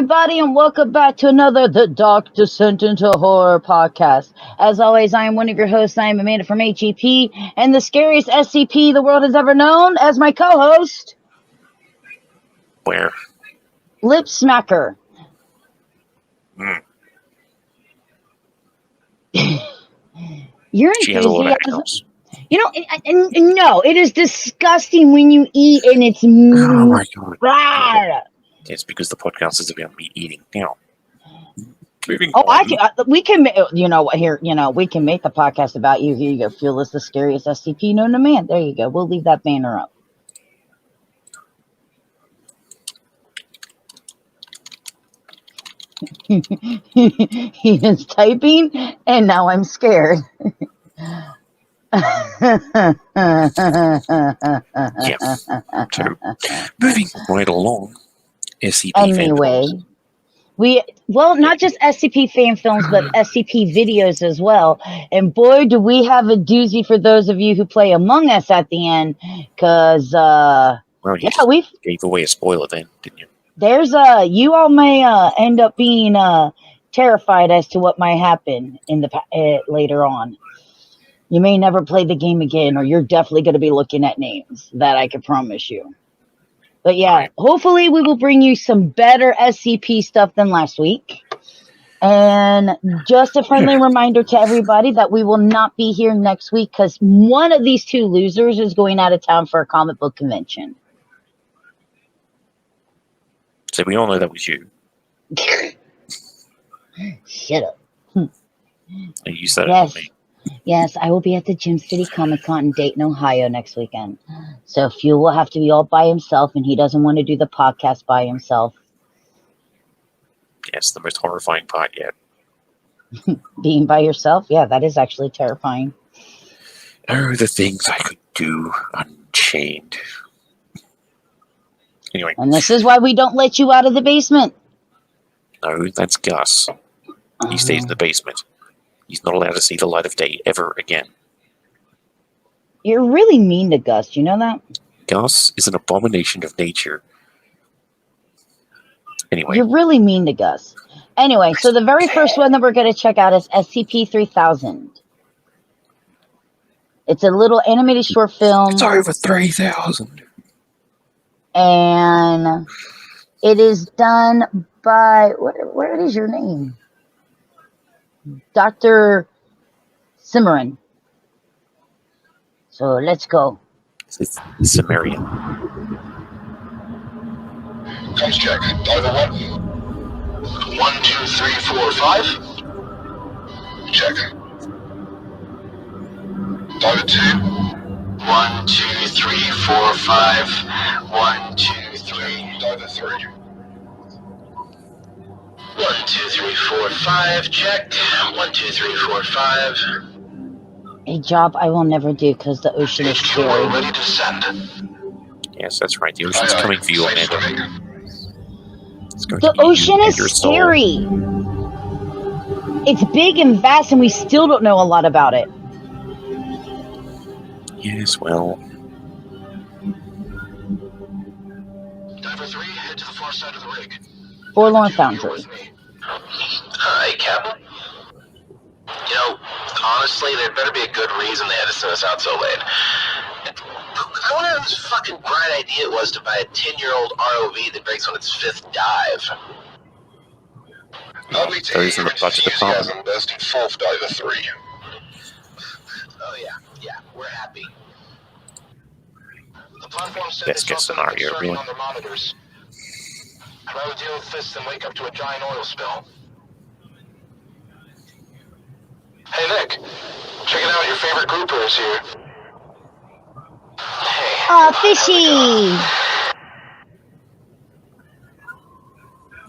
everybody, and welcome back to another The Dark Descent into Horror podcast. As always, I am one of your hosts. I am Amanda from HEP, and the scariest SCP the world has ever known as my co-host. Where? Lip Smacker. Your enthusiasm. You know, no, it is disgusting when you eat and it's. Oh my god! It's because the podcast is about me eating now. Moving on. We can, you know what? Here, we can make the podcast about you. Here you go. Feel this the scariest SCP known to man. There you go. We'll leave that banner up. He is typing, and now I'm scared. Yeah. So, moving right along. SCP anyway, not just SCP fan films, but SCP videos as well. And boy, do we have a doozy for those of you who play Among Us at the end, because we gave away a spoiler then, didn't you? There's you all may end up being terrified as to what might happen in the later on. You may never play the game again, or you're definitely going to be looking at names. That I can promise you. But yeah, hopefully we will bring you some better SCP stuff than last week. And just a friendly reminder to everybody that we will not be here next week because one of these two losers is going out of town for a comic book convention. So we all know that was you. Shut up. You said it to me. Yes, I will be at the Gym City Comic Con in Dayton, Ohio next weekend. So Fuel will have to be all by himself, and he doesn't want to do the podcast by himself. Yes, the most horrifying part yet. Being by yourself? Yeah, that is actually terrifying. Oh, the things I could do unchained. Anyway. And this is why we don't let you out of the basement. No, that's Gus. He stays in the basement. He's not allowed to see the light of day ever again. You're really mean to Gus. Do you know that? Gus is an abomination of nature. Anyway. You're really mean to Gus. Anyway, so the very first one that we're going to check out is SCP-3000. It's a little animated short film. It's over 3,000. And it is done by... What is your name? Dr. Cimarron. So let's go. It's Cimmerian. Comes check. Diver 1. 1, 2, 3, 4, 5. Check. Diver 2. 1, 2, 3, 4, 5. 1, 2, 3. Diver 3. 1, 2, 3, 4, 5. Checked. 1, 2, 3, 4, 5. A job I will never do because the ocean is scary. Ready to send. Yes, that's right. The ocean's coming for you, Amanda. The ocean is scary. It's big and vast, and we still don't know a lot about it. Yes, well. Diver 3, head to the far side of the rig. ForlornFoundry. Hi, Captain. You know, honestly, there better be a good reason they had to send us out so late. I wonder whose fucking bright idea it was to buy a 10-year-old ROV that breaks on its 5th dive. I'll be taking the budget department. Best in 4th Diver 3. Oh yeah, we're happy. The platform said best case scenario, really. On their monitors. I'd rather deal with this than wake up to a giant oil spill. Hey Nick, check it out, your favorite grouper is here. Hey. Oh, fishy!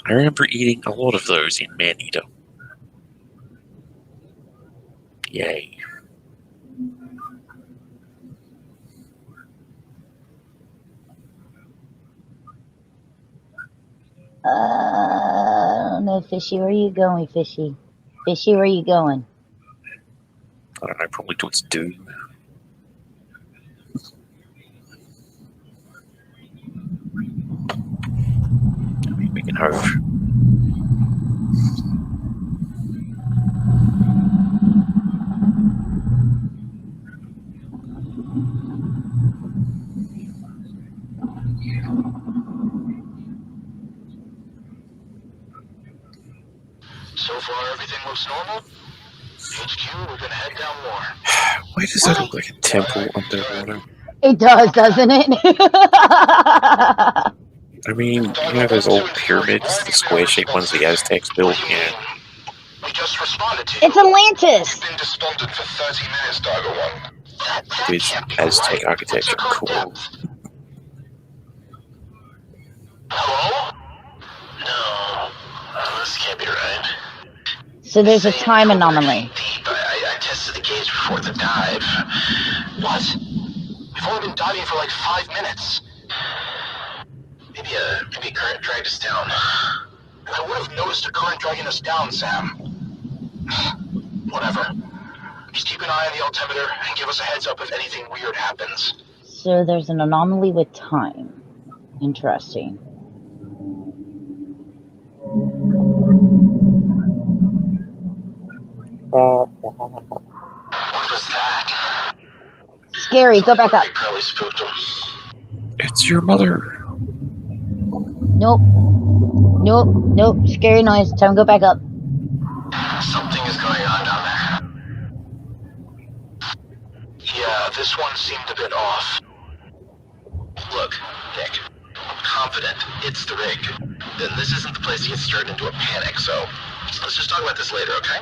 I remember eating a lot of those in Maneater. Yay. I don't know, Fishy. Where are you going, Fishy? Fishy, where are you going? I don't know, probably towards Doom. We can hope. So far, everything looks normal. HQ, we're gonna head down more. Why does that look like a temple underwater? It does, doesn't it? I mean, you know those old pyramids, the square-shaped ones the Aztecs built? Yeah. We just responded to you. It's Atlantis! You've been despondent for 30 minutes, Diver 1. That With can't be Aztec right. architecture. What's your current Cool. depth? Hello? No. This can't be right. So there's a time anomaly. Deep. I tested the gauge before the dive. What? We've only been diving for like 5 minutes. Maybe a current dragged us down. I would have noticed a current dragging us down, Sam. Whatever. Just keep an eye on the altimeter and give us a heads up if anything weird happens. So there's an anomaly with time. Interesting. What was that? Scary, go back up. Probably spooked him. It's your mother. Nope. Nope, nope. Scary noise. Time to go back up. Something is going on down there. Yeah, this one seemed a bit off. Look, Nick, I'm confident it's the rig. Then this isn't the place to get stirred into a panic, so let's just talk about this later, okay?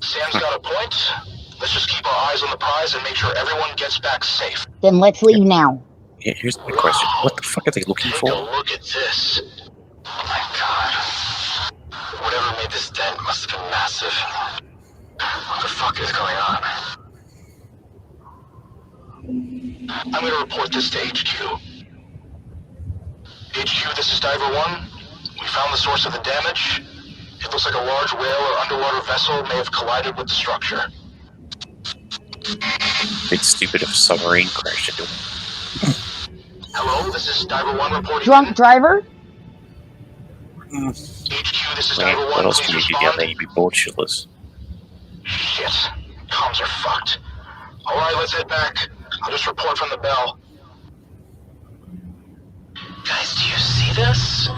Sam's got a point. Let's just keep our eyes on the prize and make sure everyone gets back safe. Then let's leave now. Yeah, here's my question. What the fuck are they looking Take for? a look at this. Oh my god. Whatever made this dent must have been massive. What the fuck is going on? I'm gonna report this to HQ. HQ, this is Diver 1. We found the source of the damage. It looks like a large whale or underwater vessel may have collided with the structure. Bit stupid if a submarine crashed into it. Hello, this is Diver 1 reporting. Drunk driver? HQ, this is Man, Diver 1. what else Please can you do respond. down there? You'd be bored shitless. Shit. Comms are fucked. Alright, let's head back. I'll just report from the bell. Guys, do you see this?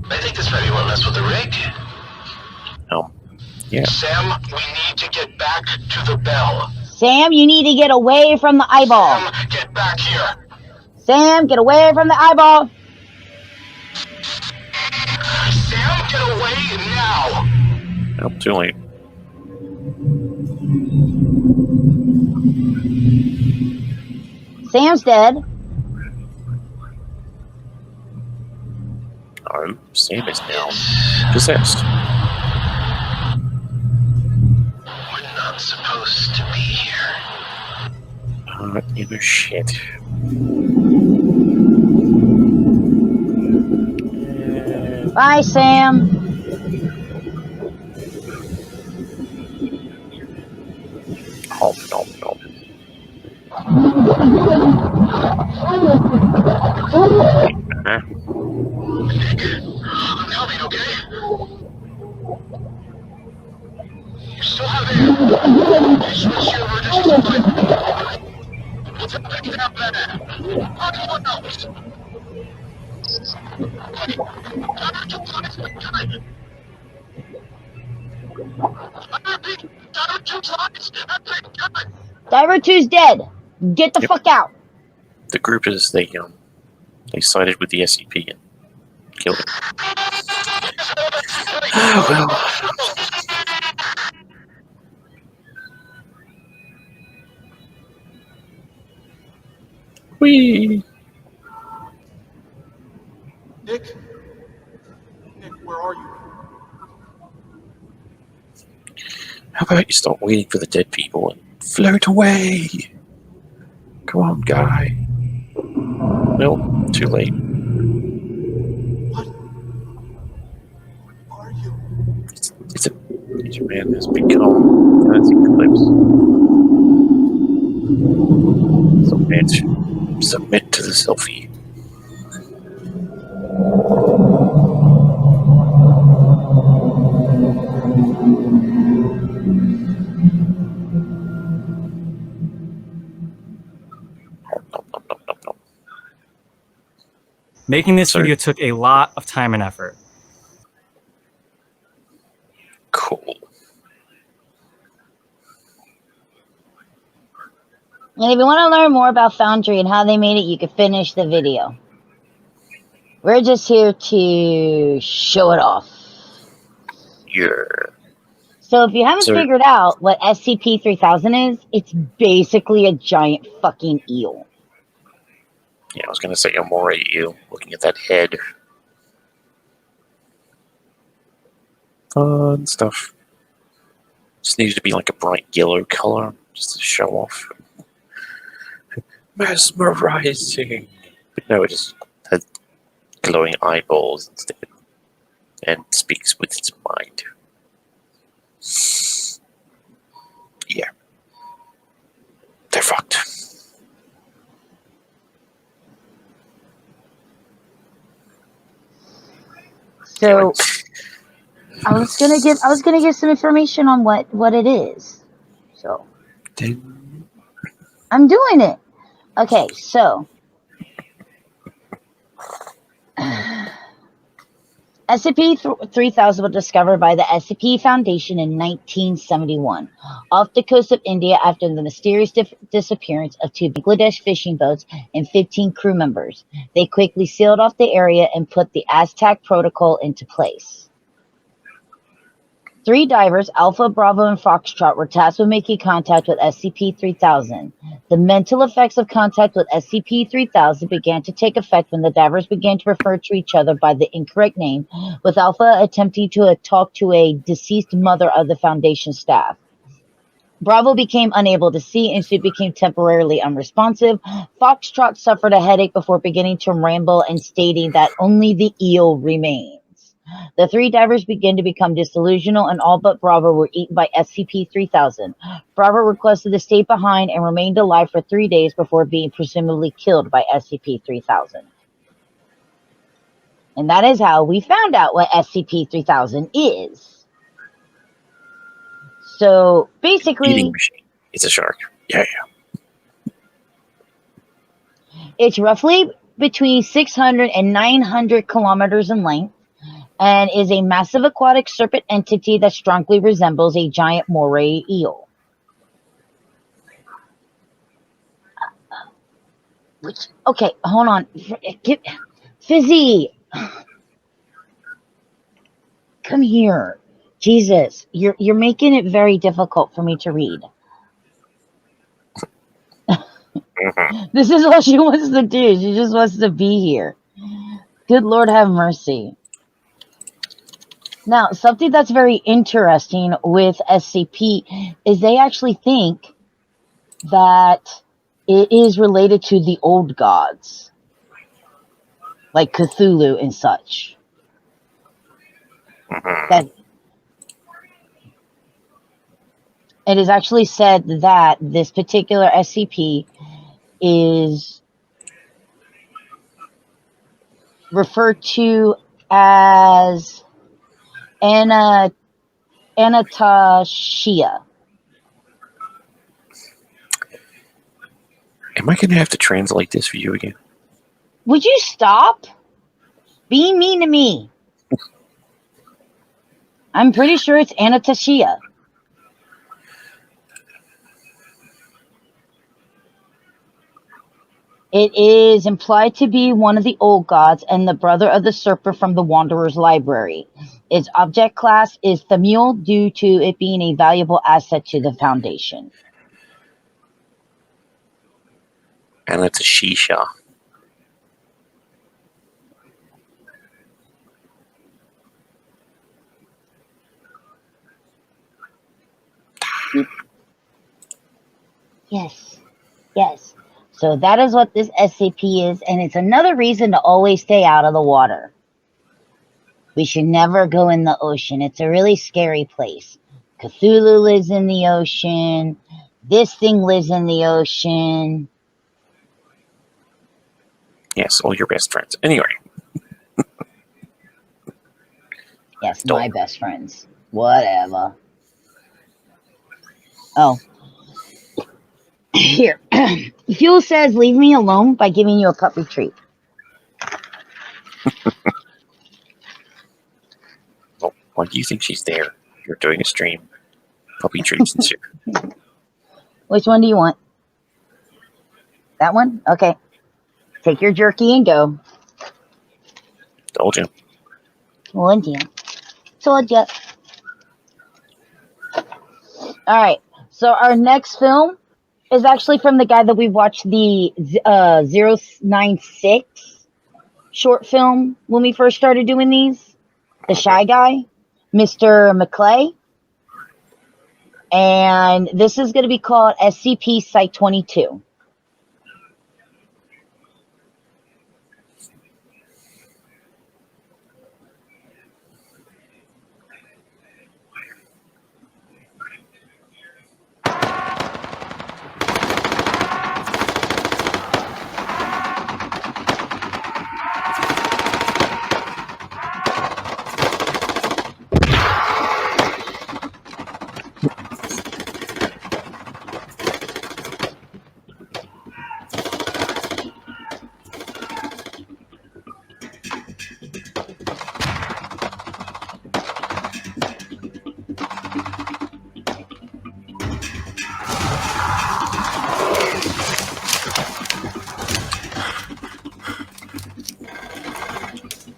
I think this might be what messed with the rig. Yeah. Sam, we need to get back to the bell. Sam, you need to get away from the eyeball. Sam, get back here. Sam, get away from the eyeball. Sam, get away now. Nope, too late. Sam's dead. Oh, Sam is now possessed. We're not supposed to be here. You know, shit. Bye, Sam. Oh, no, no. I'm coming, okay? You still have air. You switch your emergency supply. What's happening out there? Anyone else? Diver 2's dead. Get the fuck out. The group is they sided with the SCP and killed him. Oh well. Whee! Nick? Nick, where are you? How about you stop waiting for the dead people and float away? Come on, guy. Well, too late. What? Who are you? It's a man has become an eclipse. Submit to the selfie. Making this video took a lot of time and effort. Cool. And if you want to learn more about Foundry and how they made it, you can finish the video. We're just here to show it off. Yeah. So if you haven't figured out what SCP-3000 is, it's basically a giant fucking eel. Yeah, I was going to say, I'm more at you, looking at that head. Fun stuff. Just needed to be like a bright yellow color, just to show off. Mesmerizing! But no, it just has glowing eyeballs instead. And speaks with its mind. Yeah. They're fucked. So I was gonna give some information on what it is. So I'm doing it. Okay, so SCP-3000 was discovered by the SCP Foundation in 1971 off the coast of India after the mysterious disappearance of 2 Bangladesh fishing boats and 15 crew members. They quickly sealed off the area and put the Aztec Protocol into place. 3 divers, Alpha, Bravo, and Foxtrot, were tasked with making contact with SCP-3000. The mental effects of contact with SCP-3000 began to take effect when the divers began to refer to each other by the incorrect name, with Alpha attempting to talk to a deceased mother of the Foundation staff. Bravo became unable to see and soon became temporarily unresponsive. Foxtrot suffered a headache before beginning to ramble and stating that only the eel remains. The 3 divers began to become disillusional, and all but Bravo were eaten by SCP-3000. Bravo requested to stay behind and remained alive for 3 days before being presumably killed by SCP-3000. And that is how we found out what SCP-3000 is. So basically, eating machine. It's a shark. Yeah. It's roughly between 600 and 900 kilometers in length, and is a massive aquatic serpent entity that strongly resembles a giant moray eel. Okay, hold on. Fizzy! Come here. Jesus, you're making it very difficult for me to read. This is all she wants to do. She just wants to be here. Good Lord have mercy. Now, something that's very interesting with SCP is they actually think that it is related to the old gods, like Cthulhu and such. That it is actually said that this particular SCP is referred to as Anatashia. Am I going to have to translate this for you again? Would you stop being mean to me? I'm pretty sure it's Anatashia. It is implied to be one of the old gods and the brother of the Serpent from the Wanderer's Library. Its object class is Themule due to it being a valuable asset to the Foundation. And it's a shisha. Yes. So that is what this SCP is, and it's another reason to always stay out of the water. We should never go in the ocean. It's a really scary place. Cthulhu lives in the ocean. This thing lives in the ocean. Yes, all your best friends. Anyway. Yes, my best friends. Whatever. Oh. Here. Fuel says, leave me alone by giving you a puppy treat. Well, why do you think she's there? You're doing a stream. Puppy treats and soup. Which one do you want? That one? Okay. Take your jerky and go. Told you. Told you. Told you. Alright. So our next film is actually from the guy that we watched the 096 short film when we first started doing these. The Shy Guy. MrKlay. And this is going to be called Scp Site 22.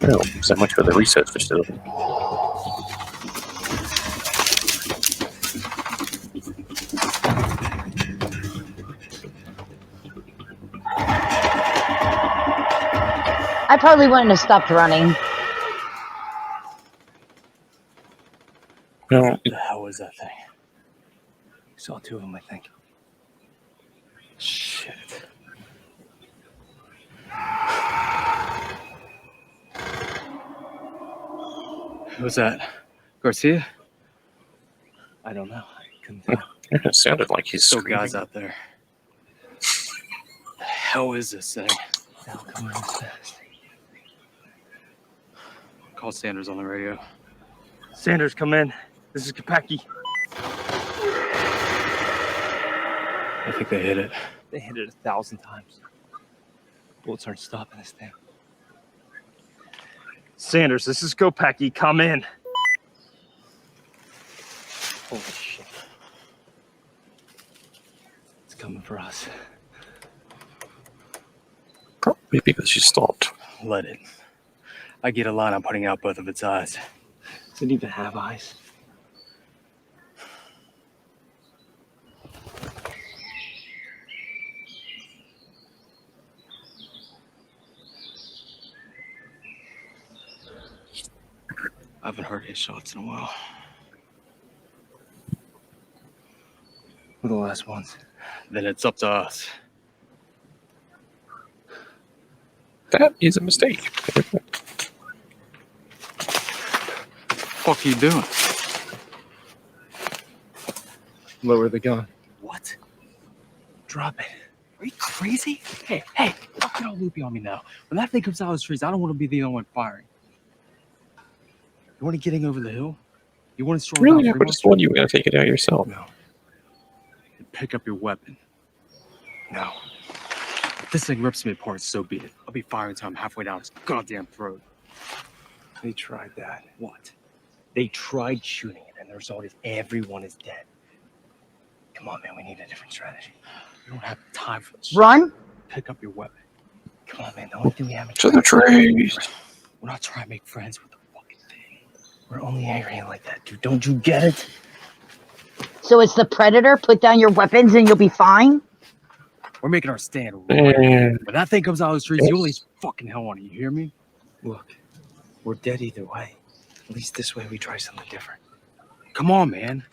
Well, so much for the research facility. I probably wouldn't have stopped running. Well, What the hell was that thing? Saw two of them, I think. Shit. Who was that? Garcia? I don't know. I couldn't tell. it sounded like he's Still screaming. guys out there. The hell is this thing? Now coming on fast. Call Sanders on the radio. Sanders, come in. This is Kapaki. I think they hit it. They hit it 1,000 times. Bullets aren't stopping this thing. Sanders, this is Kopacki. Come in. Holy shit. It's coming for us. Probably because she stopped. Let it. I get a line on putting out both of its eyes. Does it even have eyes? I haven't heard his shots in a while. We're the last ones. Then it's up to us. That is a mistake. What are you doing? Lower the gun. What? Drop it. Are you crazy? Hey, don't get all loopy on me now. When that thing comes out of the streets, I don't want to be the only one firing. You want to get over the hill? You want to storm Really? out I just told you were going to take it out yourself. No. You pick up your weapon. No. If this thing rips me apart, so be it. I'll be firing until I'm halfway down its goddamn throat. They tried that. What? They tried shooting it, and the result is everyone is dead. Come on, man, we need a different strategy. We don't have time for this. Run? Pick up your weapon. Come on, man, the only thing we haven't To the trees. We're not trying to make friends with the fucking thing. We're only angry like that, dude. Don't you get it? So it's the Predator? Put down your weapons and you'll be fine? We're making our stand right now. Yeah. When that thing comes out of the streets, you unleash fucking hell on it. You hear me? Look, we're dead either way. At least this way we try something different. Come on, man.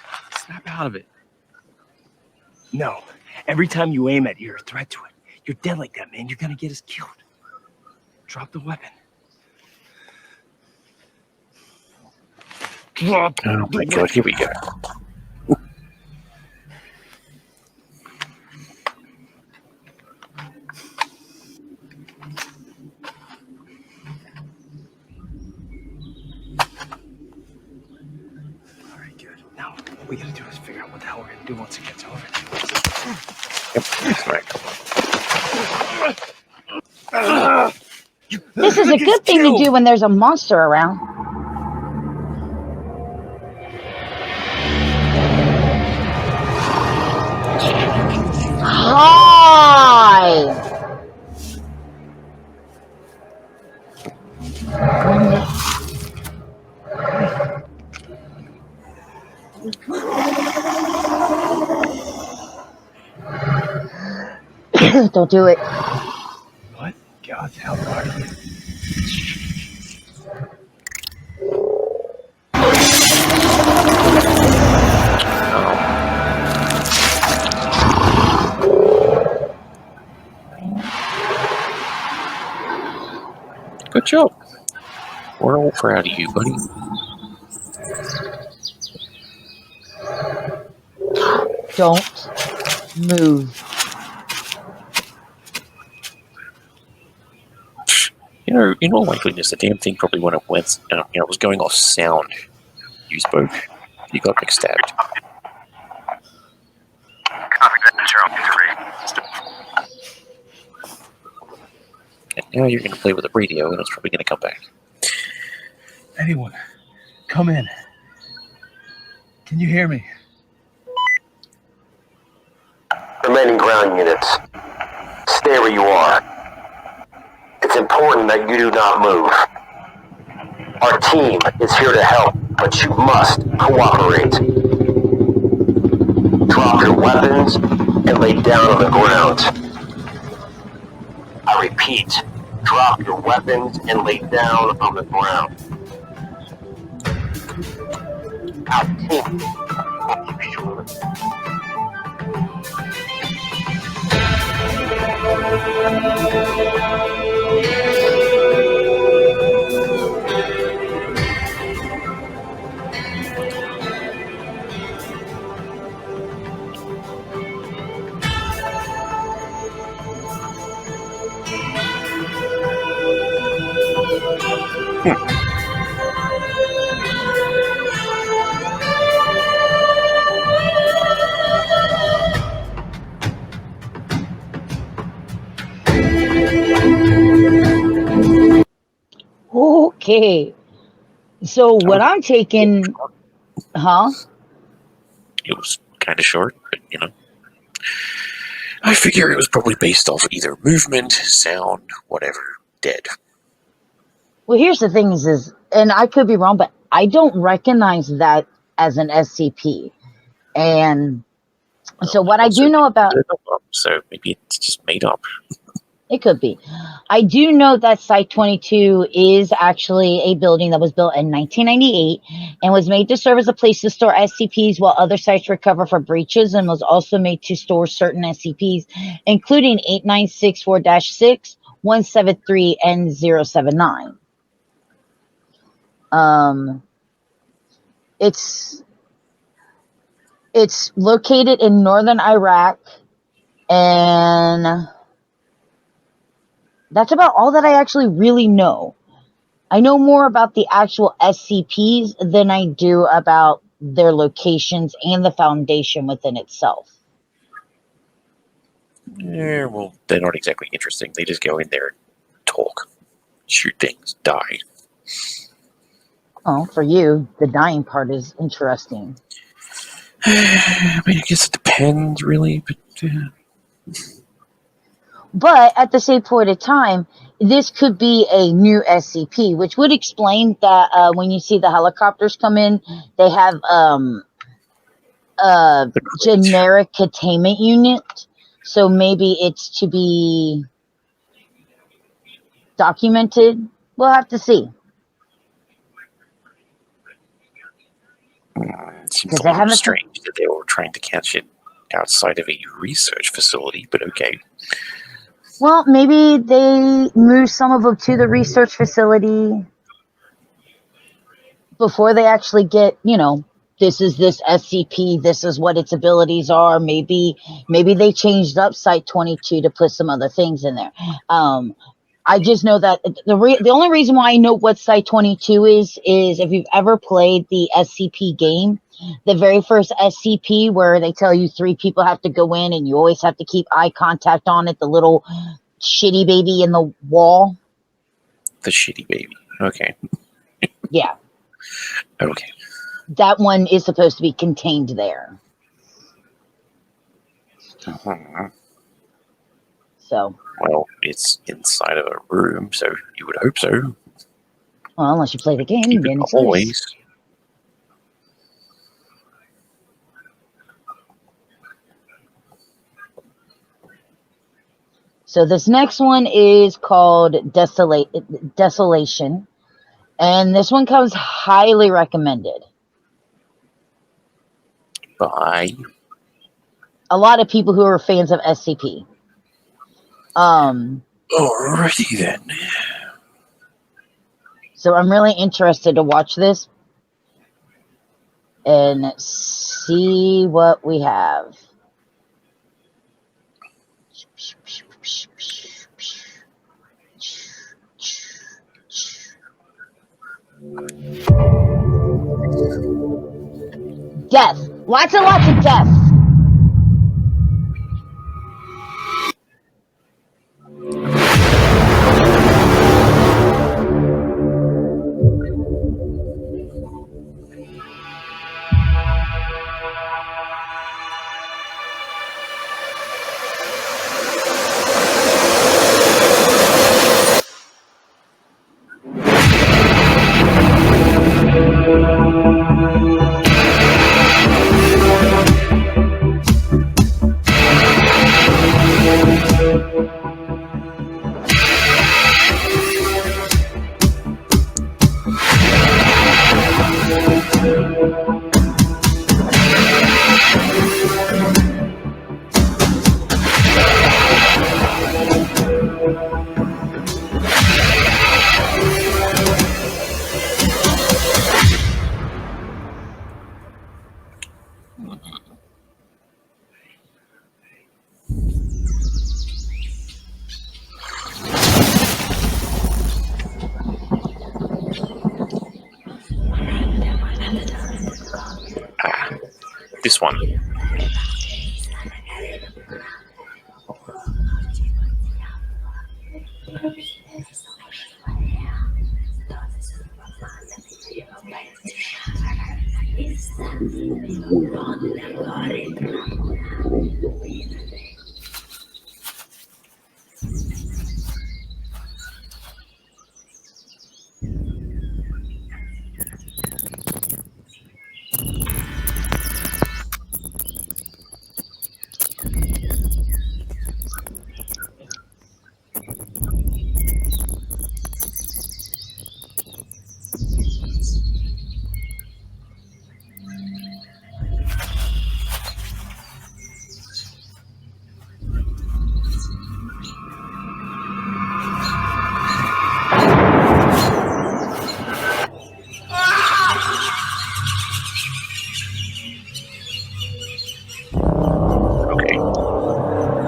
Snap out of it. No. Every time you aim at it, you're a threat to it. You're dead like that, man. You're gonna get us killed. Drop the weapon. Drop. Oh my god, here we go. Alright, good. Now, what we gotta do is figure out what the hell we're gonna do once it gets over. Yep, that's right. This is a good thing to do when there's a monster around. Hi! Don't do it. What? God, how are you? Good job. We're all proud of you, buddy. Don't move. In all likeliness, the damn thing probably when it went, it was going off sound. You spoke. You got McStabbed. Copy that, Charlie 3. And now you're going to play with the radio, and it's probably going to come back. Anyone, come in. Can you hear me? Remaining ground units, stay where you are. It's important that you do not move. Our team is here to help, but you must cooperate. Drop your weapons and lay down on the ground. I repeat, drop your weapons and lay down on the ground. Our team will keep you moving. Okay. So what I'm taking, huh? It was kind of short, but I figure it was probably based off either movement, sound, whatever. Dead. Well, here's the thing is, and I could be wrong, but I don't recognize that as an SCP. And so what I do know about... So maybe it's just made up. It could be. I do know that Site 22 is actually a building that was built in 1998 and was made to serve as a place to store SCPs while other sites recover from breaches, and was also made to store certain SCPs, including 8964-6, 173, and 079. It's located in northern Iraq, and that's about all that I actually really know. I know more about the actual SCPs than I do about their locations and the Foundation within itself. Yeah, well, they're not exactly interesting. They just go in there and talk, shoot things, die. Oh, for you, the dying part is interesting. I mean, I guess it depends, really, but... But at the same point of time, this could be a new SCP, which would explain that when you see the helicopters come in, they have a generic containment unit. So maybe it's to be documented. We'll have to see. It seems a little strange that they were trying to catch it outside of a research facility, but okay. Well, maybe they moved some of them to the research facility before they actually get, this is this SCP, this is what its abilities are. Maybe they changed up Site 22 to put some other things in there. I just know that the only reason why I know what Site 22 is if you've ever played the SCP game, the very first SCP where they tell you 3 people have to go in and you always have to keep eye contact on it, the little shitty baby in the wall. The shitty baby. Okay. Yeah, Okay. that one is supposed to be contained there. So, Well, it's inside of a room, so you would hope so. well, unless you play the game, Keep it then it's always. loose. So this next one is called Desolation. And this one comes highly recommended. By A lot of people who are fans of SCP. alrighty then. So I'm really interested to watch this and see what we have. Death. Lots and lots of death. This one.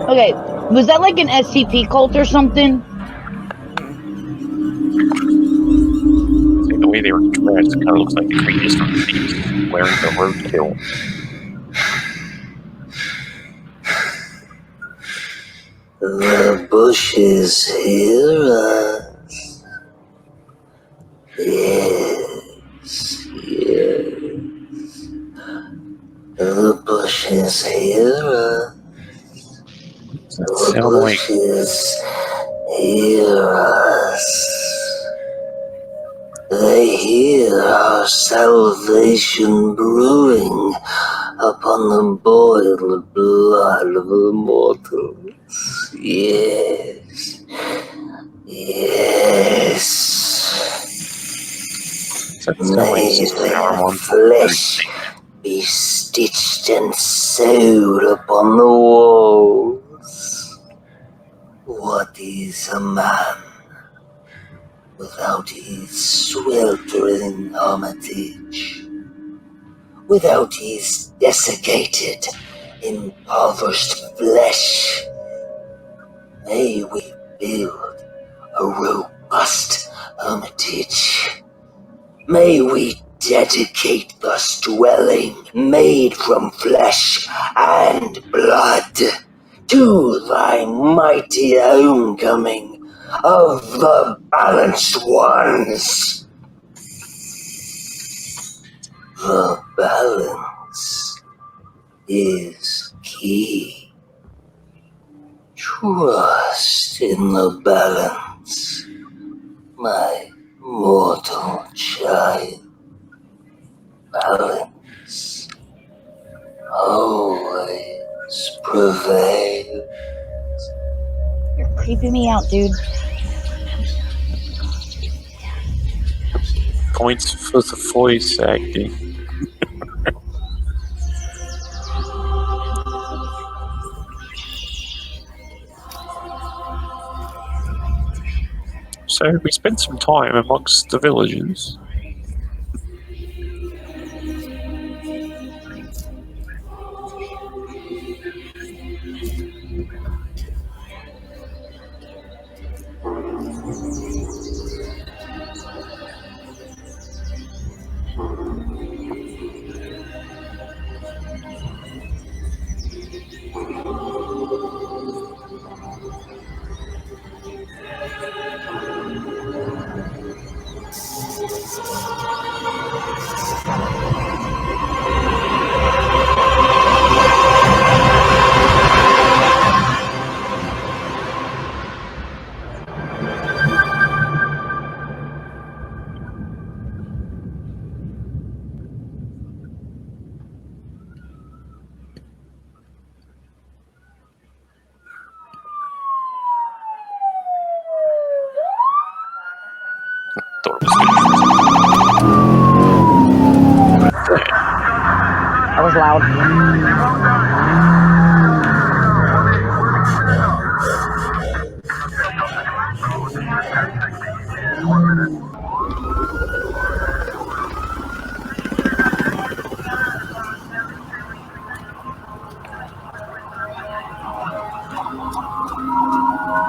Okay, was that like an SCP cult or something? The way they were dressed kind of looks like the creatures from the beast wearing the roadkill. The bushes hear us. Yes, yes. The bushes hear us. Does that sound like Bushes hear us. They hear our salvation brewing upon the boiled blood of the mortals. Yes. Yes. does that sound like May Sister their Aramon? flesh be stitched and sewed upon the walls. What is a man without his sweltering armitage? Without his desiccated, impoverished flesh? May we build a robust hermitage. May we dedicate this dwelling made from flesh and blood to thy mighty homecoming of the balanced ones. The balance is key. Trust in the balance, my mortal child. Balance always prevails. You're creeping me out, dude. Points for the voice acting. So we spent some time amongst the villagers. Thought it was That was loud.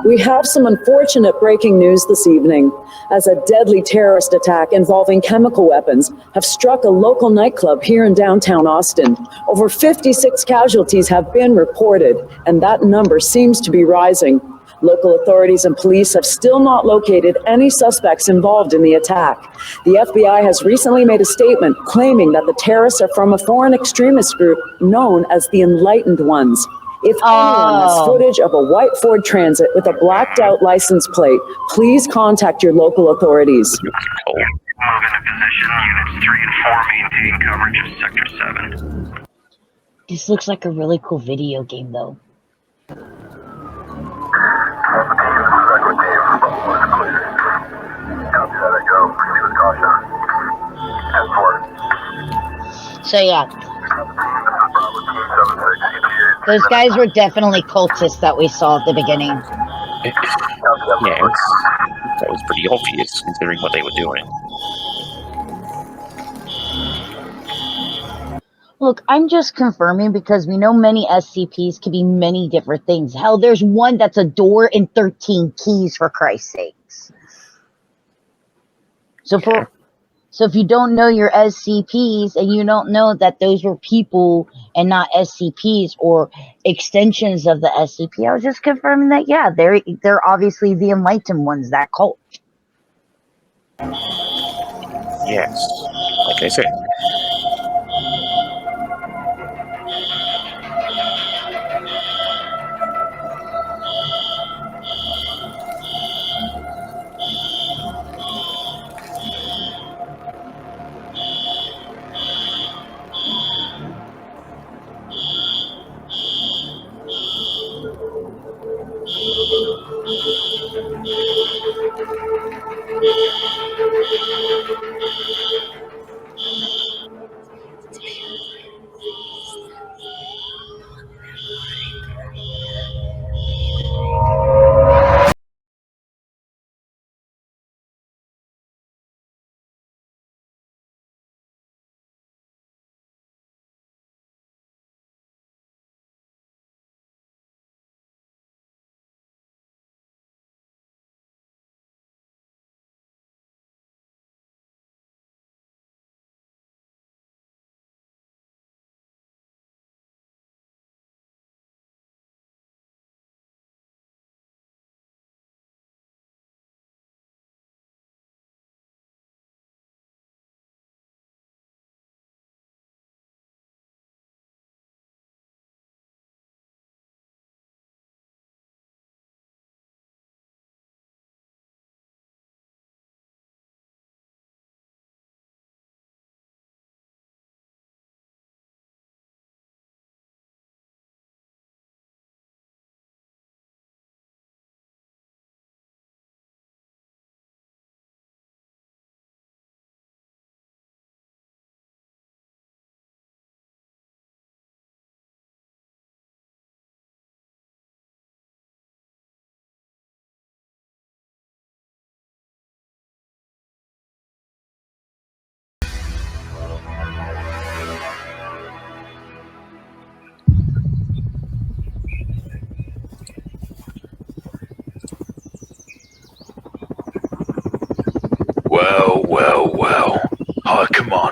We have some unfortunate breaking news this evening, as a deadly terrorist attack involving chemical weapons have struck a local nightclub here in downtown Austin. Over 56 casualties have been reported, and that number seems to be rising. Local authorities and police have still not located any suspects involved in the attack. The FBI has recently made a statement claiming that the terrorists are from a foreign extremist group known as the Enlightened Ones. If anyone has footage of a white Ford Transit with a blacked out license plate, please contact your local authorities. Move into position. Units 3 and 4 maintain coverage of Sector 7. This looks like a really cool video game, though. So yeah, those guys were definitely cultists that we saw at the beginning. yes, that was pretty obvious considering what they were doing. Look, I'm just confirming because we know many SCPs can be many different things. Hell, there's one that's a door and 13 keys, for Christ's sakes. So if you don't know your SCPs and you don't know that those were people and not SCPs or extensions of the SCP, I was just confirming that, yeah, they're obviously the Enlightened Ones, that cult. Yes, like I said.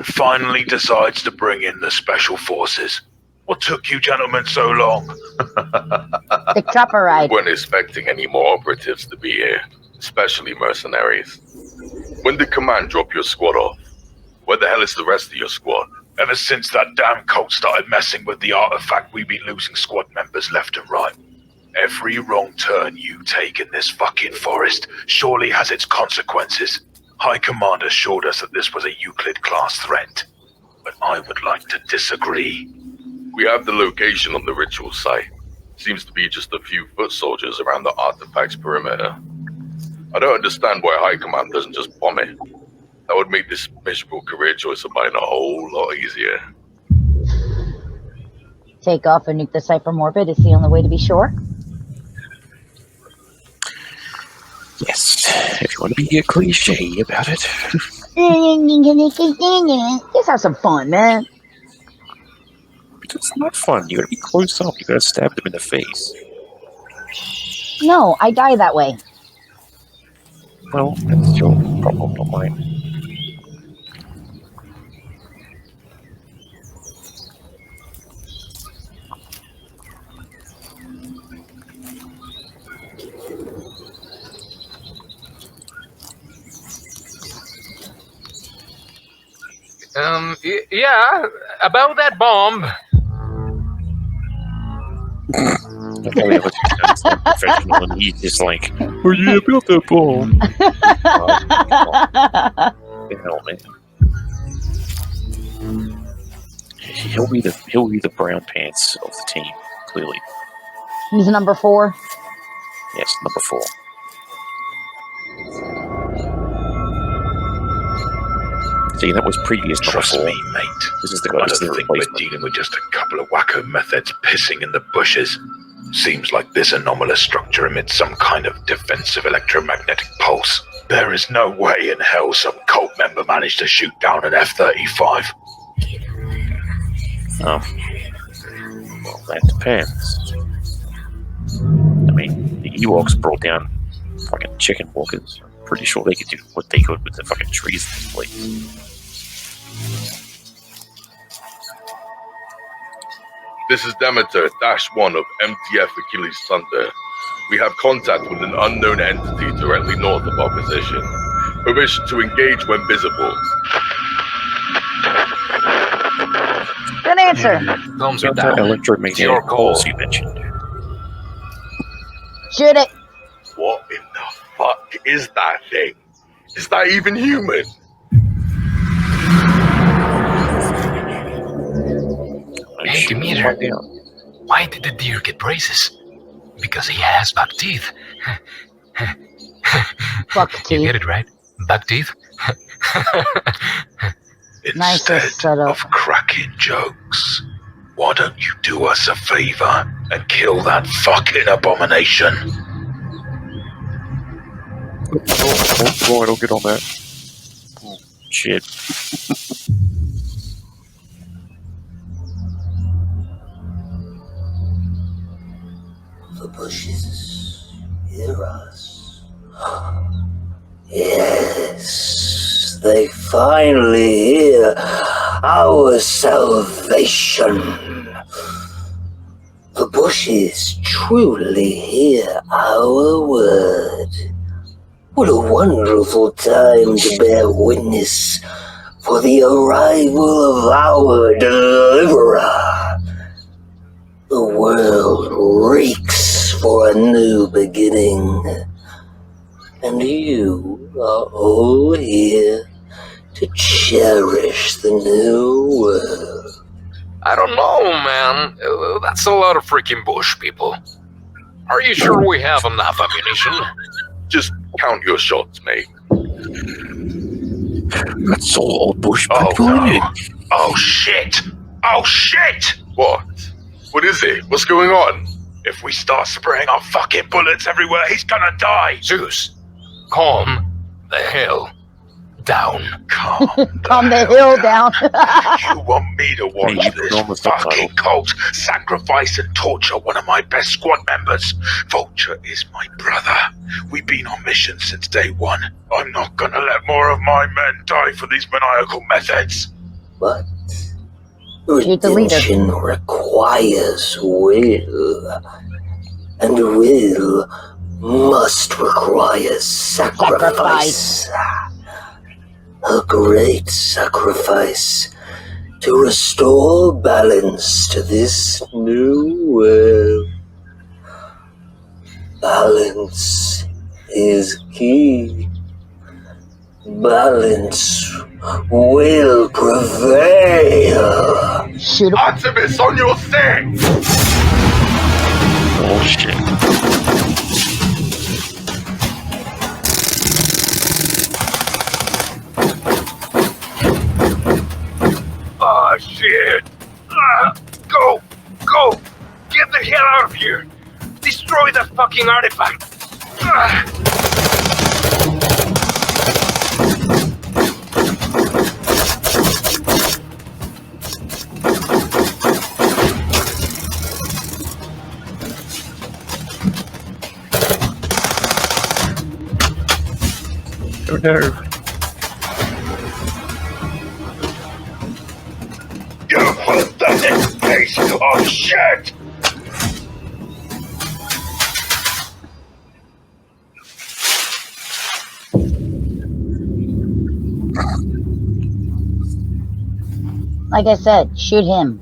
Someone finally decides to bring in the Special Forces. What took you gentlemen so long? The chopper ride. We weren't expecting any more operatives to be here, especially mercenaries. When did command drop your squad off? Where the hell is the rest of your squad? Ever since that damn cult started messing with the artifact, we've been losing squad members left and right. Every wrong turn you take in this fucking forest surely has its consequences. High Command assured us that this was a Euclid-class threat, but I would like to disagree. We have the location on the ritual site. Seems to be just a few foot soldiers around the artifact's perimeter. I don't understand why High Command doesn't just bomb it. That would make this miserable career choice of mine a whole lot easier. Take off and nuke the site from orbit is the only way to be sure. Yes, if you want to be a cliche about it. Let's have some fun, man. It's not fun. You gotta be close up. You gotta stab them in the face. No, I die that way. Well, that's your problem, not mine. Yeah, about that bomb. Professional, and he's just like, oh yeah, about that bomb. The hell, man. He'll be the brown pants of the team, clearly. He's number 4. Yes, number 4. See, that was previous number Trust 4. me, mate. This is the I guy's don't think we're dealing with just a couple of wacko methods pissing in the bushes. Seems like this anomalous structure emits some kind of defensive electromagnetic pulse. There is no way in hell some cult member managed to shoot down an F-35. Oh. Well, that depends. I mean, the Ewoks brought down fucking chicken walkers. I'm pretty sure they could do what they could with the fucking trees in this place. This is Demeter, -1 of MTF Achilles Thunder. We have contact with an unknown entity directly north of our position. Permission to engage when visible. Good answer. Thumbs are That down. electromagnetic pulse you mentioned. Shoot it. What in the fuck is that thing? Is that even human? Hey, Demeter. Why did the deer get braces? Because he has buck teeth. Buck You teeth. get it right? Buck teeth? Nicer Instead setup. of cracking jokes, why don't you do us a favor and kill that fucking abomination? Oh, I don't get on that. Oh, shit. The bushes hear us. Yes, they finally hear our salvation. The bushes truly hear our word. What a wonderful time to bear witness for the arrival of our deliverer. The world reeks for a new beginning, and you are all here to cherish the new world. I don't know, man. That's a lot of freaking bush people. Are you sure we have enough ammunition? Just count your shots, mate. That's all bush Oh people in no. it. Oh shit! Oh shit! What? What is it? What's going on? If we start spraying our fucking bullets everywhere, he's gonna die! Zeus, calm the hell down. Calm the hill down. You want me to watch Hey, you this put on the fucking subtitle. cult sacrifice and torture one of my best squad members? Vulture is my brother. We've been on mission since day one. I'm not gonna let more of my men die for these maniacal methods. But Shoot the leader. redemption requires will, and will must require sacrifice. A great sacrifice to restore balance to this new world. Balance is key. Balance will prevail. Shoot him. Artemis on your thing! Oh shit. Ah, shit! Go! Get the hell out of here! Destroy the fucking artifact! Oh no. You pathetic piece of shit! Like I said, shoot him.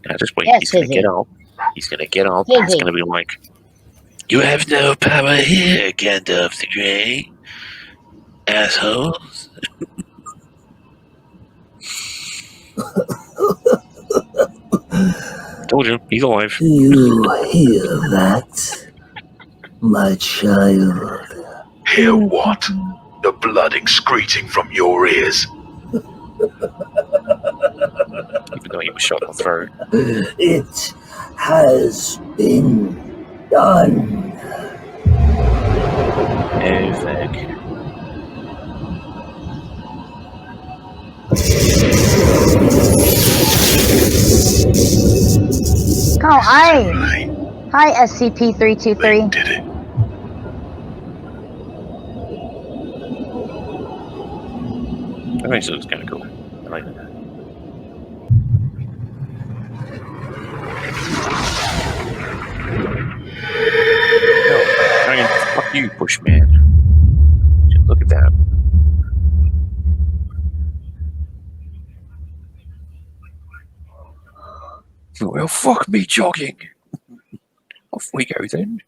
Now just wait, Yes, he's gonna Fizzy. get up. He's gonna get up. Fizzy. It's gonna be like, you have no power here, Gandalf the Grey. Assholes. Told you, he's alive. You hear that, my child? Hear what? The blood excreting from your ears. Even though he was shot in the throat. It has been done. No fuck. Oh, hi. Hi, SCP-323. Did it. That actually looks kind of cool. I like that. No, fuck you, Bushman. Look at that. Well, fuck me jogging. Off we go then.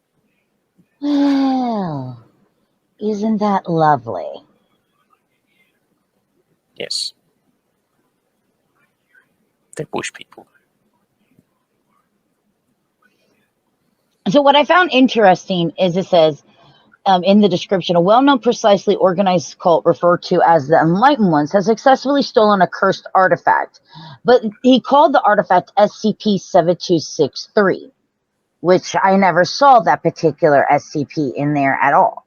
Well, isn't that lovely? Yes. They're bush people. So what I found interesting is it says in the description, a well-known, precisely organized cult referred to as the Enlightened Ones has successfully stolen a cursed artifact. But he called the artifact SCP-7263, which I never saw that particular SCP in there at all.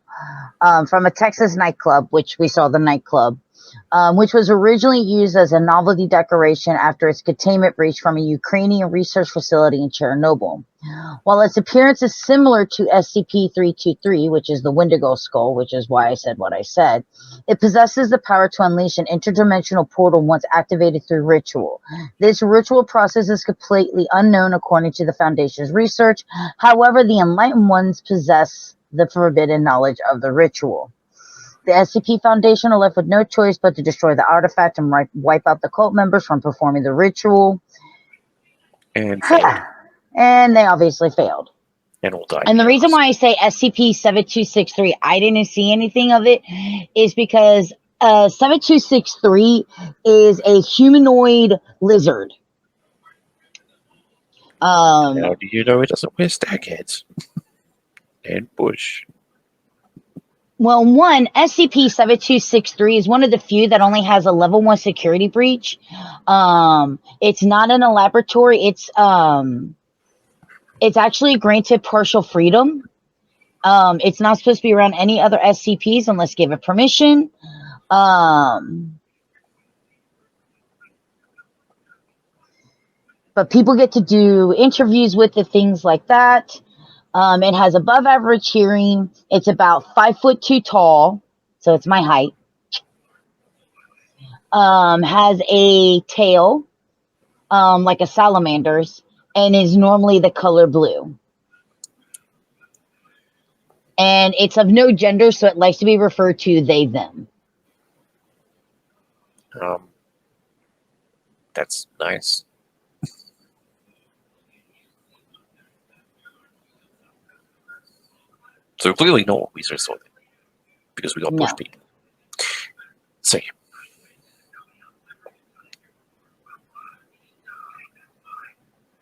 From a Texas nightclub, which we saw the nightclub, which was originally used as a novelty decoration after its containment breach from a Ukrainian research facility in Chernobyl. While its appearance is similar to SCP-323, which is the Wendigo skull, which is why I said what I said, it possesses the power to unleash an interdimensional portal once activated through ritual. This ritual process is completely unknown according to the Foundation's research. However, the Enlightened Ones possess the forbidden knowledge of the ritual. The SCP Foundation are left with no choice but to destroy the artifact and wipe out the cult members from performing the ritual. And And they obviously failed. And all died. And the reason why I say SCP-7263, I didn't see anything of it, is because 7263 is a humanoid lizard. How do you know it doesn't wear stack heads? And bush. Well, one, SCP-7263 is one of the few that only has a level 1 security breach. It's not in a laboratory. It's actually granted partial freedom. It's not supposed to be around any other SCPs unless given permission. But people get to do interviews with it, things like that. It has above average hearing. It's about 5'2" tall, so it's my height. has a tail, like a salamander's, and is normally the color blue. And it's of no gender, so it likes to be referred to they, them. That's nice. So clearly no we saw it because we got push people. See.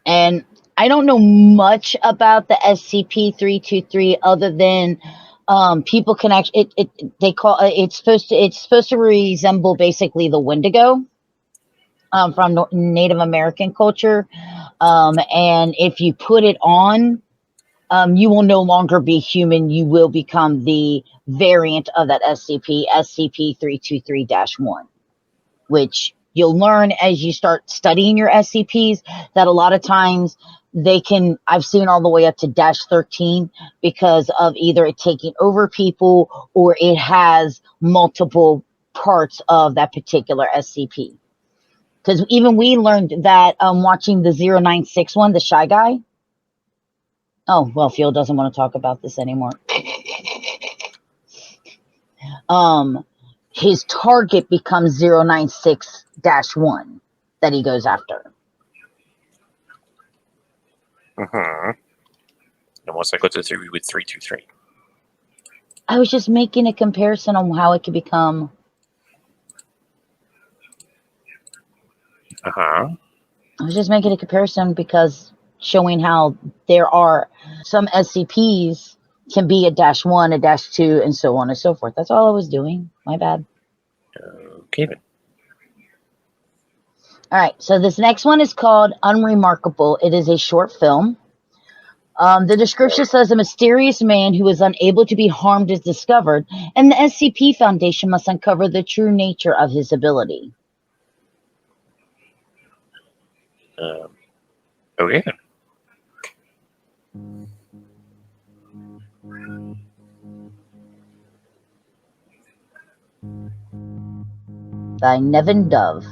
And I don't know much about the SCP-323 other than people can actually it's supposed to resemble basically the Wendigo from Native American culture, and if you put it on, you will no longer be human. You will become the variant of that SCP-323-1, which you'll learn as you start studying your SCPs that a lot of times they can, I've seen all the way up to -13 because of either it taking over people or it has multiple parts of that particular SCP. Because even we learned that watching the 0961, the Shy Guy. Oh, well, Field doesn't want to talk about this anymore. His target becomes 096-1 that he goes after. And once I go to 3 with 323. I was just making a comparison on how it could become. I was just making a comparison because showing how there are some SCPs can be a -1, a -2, and so on and so forth. That's all I was doing. My bad. Okay then. All right, so this next one is called Unremarkable. It is a short film. The description says a mysterious man who is unable to be harmed is discovered, and the SCP Foundation must uncover the true nature of his ability. Okay then. By Nevan Dove.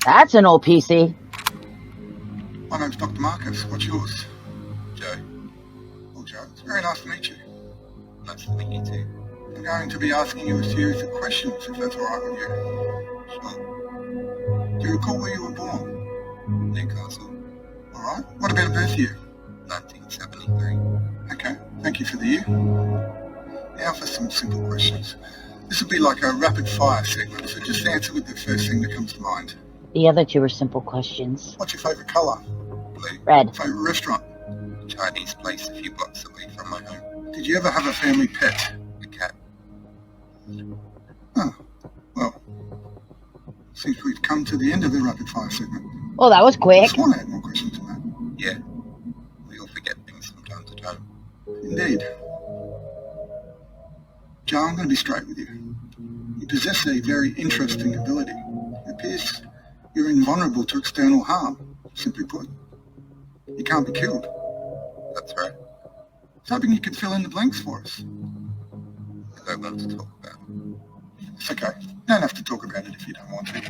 That's an old PC. My name's Dr. Marcus. What's yours? Joe. Well, Joe, it's very nice to meet you. Nice to meet you too. I'm going to be asking you a series of questions, if that's all right with you. Sure. Do you recall where you were born? Newcastle. All right. What about a birth year? 1973. Okay. Thank you for the year. Now for some simple questions. This will be like a rapid fire segment, so just answer with the first thing that comes to mind. The other two are simple questions. What's your favourite colour? Blue. Red. Favourite restaurant? Chinese place a few blocks away from my home. Did you ever have a family pet? A cat. Oh, well, seems we've come to the end of the rapid fire segment. Oh, that was quick. I just want to add more questions to that. Yeah, we all forget things from time to time. Indeed. Joe, I'm going to be straight with you. You possess a very interesting ability. It appears you're invulnerable to external harm. Simply put, you can't be killed. That's right. I was hoping you could fill in the blanks for us. I don't want to talk about it. It's okay. You don't have to talk about it if you don't want to.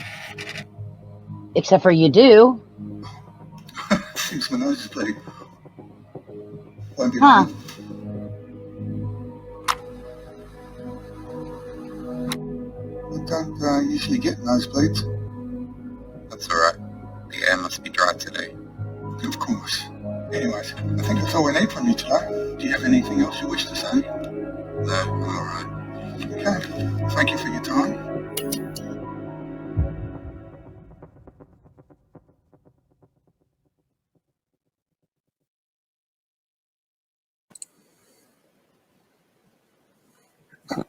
Except for you do. Seems my nose is bleeding. Won't be Huh. long. I don't usually get nosebleeds. That's alright. The air must be dry today. Of course. Anyways, I think that's all we need from you today. Do you have anything else you wish to say? No, I'm alright. Okay. Thank you for your time.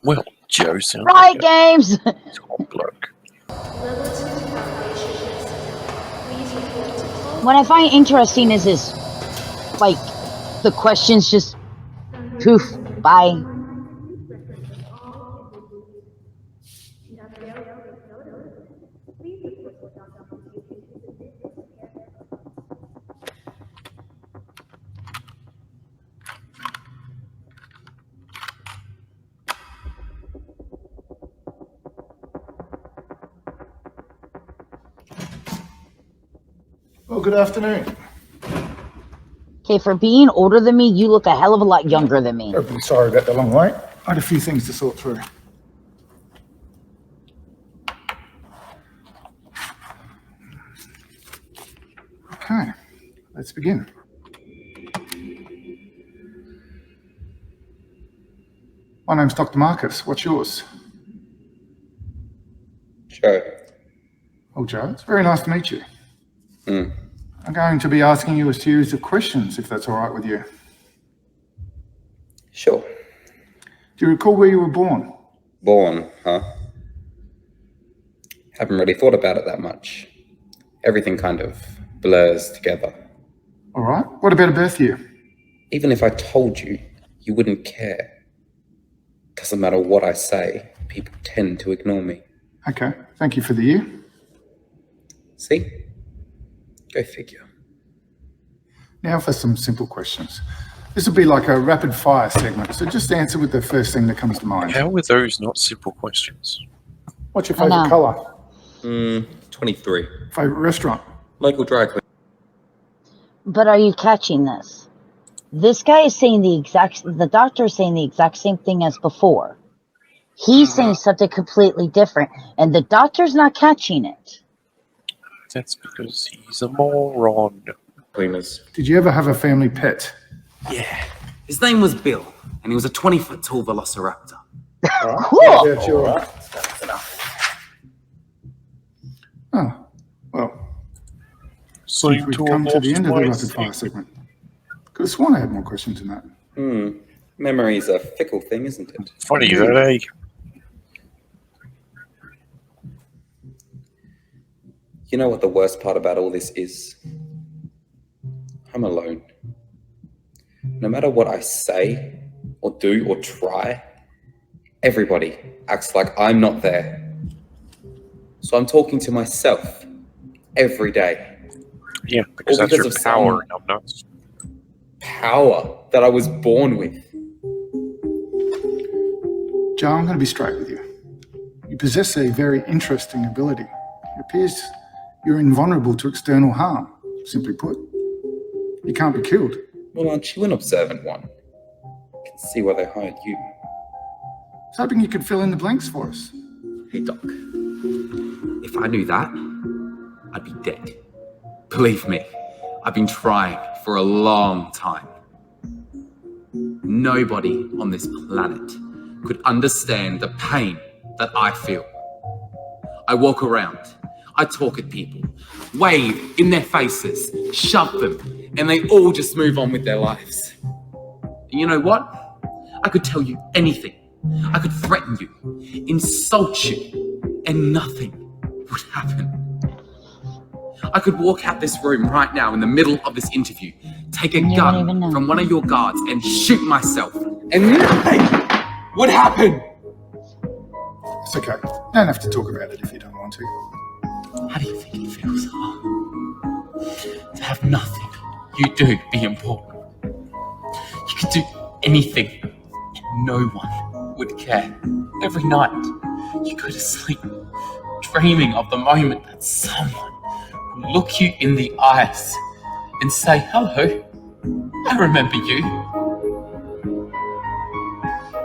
Well, Joe sounds Right, like games. a top bloke. What I find interesting is like, the questions just poof by. good afternoon. Okay, for being older than me, you look a hell of a lot younger than me. Terribly sorry about the long wait. I had a few things to sort through. Okay, let's begin. My name's Dr. Marcus. What's yours? Joe. Oh, Joe, it's very nice to meet you. I'm going to be asking you a series of questions, if that's all right with you. Sure. Do you recall where you were born? Born, huh? Haven't really thought about it that much. Everything kind of blurs together. All right. What about a birth year? Even if I told you, you wouldn't care. Doesn't matter what I say, people tend to ignore me. Okay. Thank you for the year. See? Go figure. Now for some simple questions. This will be like a rapid fire segment, so just answer with the first thing that comes to mind. How are those not simple questions? What's your favourite colour? 23. Favourite restaurant? Local dry cleaner. But are you catching this? This guy is saying the doctor is saying the exact same thing as before. He's saying something completely different, and the doctor's not catching it. That's because he's a moron. Cleaners. Did you ever have a family pet? Yeah. His name was Bill, and he was a 20-foot tall velociraptor. Cool. That's your... Oh, well. So we've come to the end of the rapid fire segment. Could have sworn I had more questions than that. Memory's a fickle thing, isn't it? Funny that, eh? You know what the worst part about all this is? I'm alone. No matter what I say, or do, or try, everybody acts like I'm not there. So I'm talking to myself every day. Yeah, because that's your power, numbnuts. Power that I was born with. Joe, I'm going to be straight with you. You possess a very interesting ability. It appears you're invulnerable to external harm. Simply put, you can't be killed. Well, aren't you an observant one? I can see why they hired you. I was hoping you could fill in the blanks for us. Hey, Doc. If I knew that, I'd be dead. Believe me, I've been trying for a long time. Nobody on this planet could understand the pain that I feel. I walk around, I talk at people, wave in their faces, shove them, and they all just move on with their lives. And you know what? I could tell you anything. I could threaten you, insult you, and nothing would happen. I could walk out this room right now in the middle of this interview, take a gun from one of your guards and shoot myself, and nothing would happen. It's okay. Don't have to talk about it if you don't want to. How do you think it feels, to have nothing you do be important? You could do anything and no one would care. Every night you go to sleep dreaming of the moment that someone will look you in the eyes and say, hello, I remember you.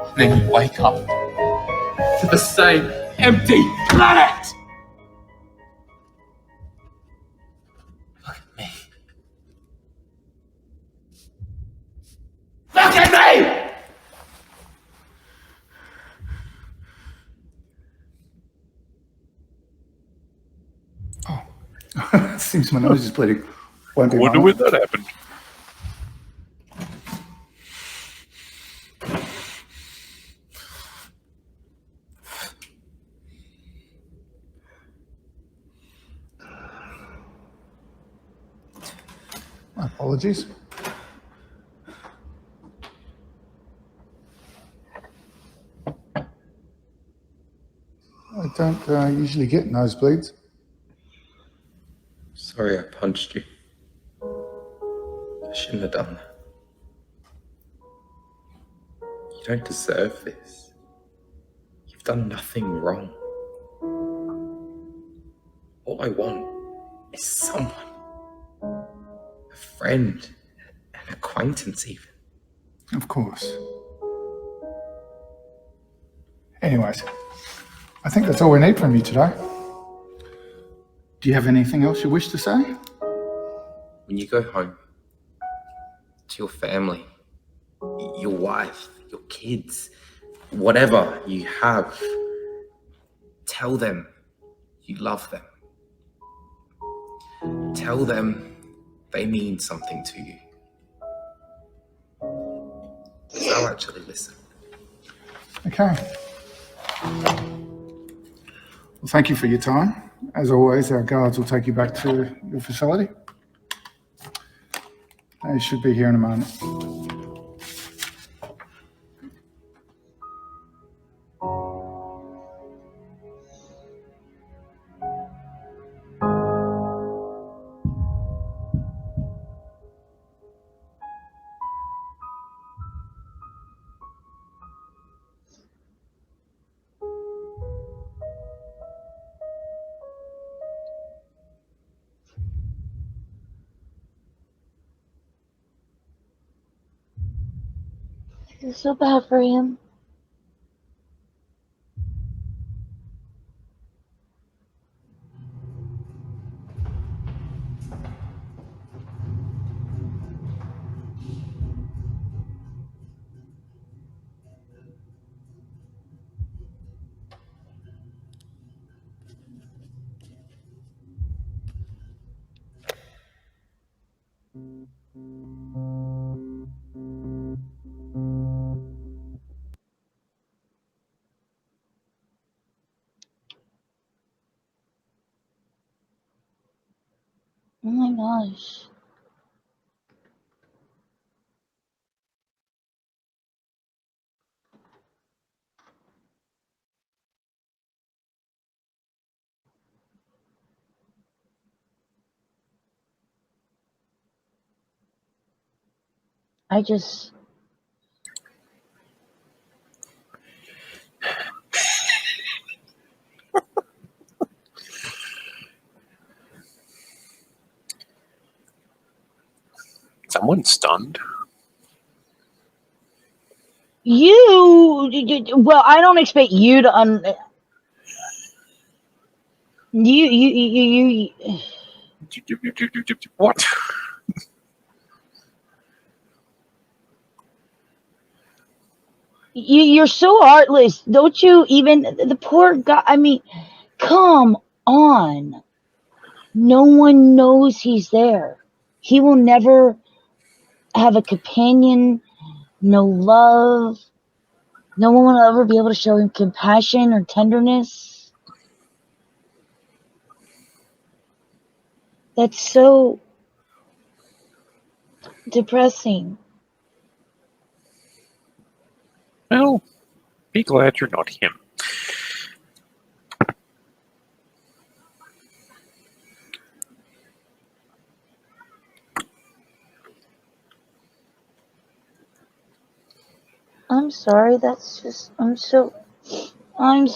And then you wake up to the same empty planet. Look at me. Look at me! Seems my nose is bleeding. Won't be Wonder when that happened. My apologies. I don't usually get nosebleeds. Sorry I punched you. I shouldn't have done that. You don't deserve this. You've done nothing wrong. All I want is someone a friend, an acquaintance even. Of course. Anyways, I think that's all we need from you today. Do you have anything else you wish to say? When you go home to your family, your wife, your kids, whatever you have, tell them you love them. Tell them they mean something to you. They'll actually listen. Okay. Well, thank you for your time. As always, our guards will take you back to your facility. They should be here in a moment. It's so bad for him. Oh my gosh. I just... Someone's stunned. Well, I don't expect you to You What? You're so heartless. Don't you even... The poor guy... I mean, come on. No one knows he's there. He will never have a companion, no love. No one will ever be able to show him compassion or tenderness. That's so depressing. Well, be glad you're not him. I'm sorry, that's just... I'm sorry. I'm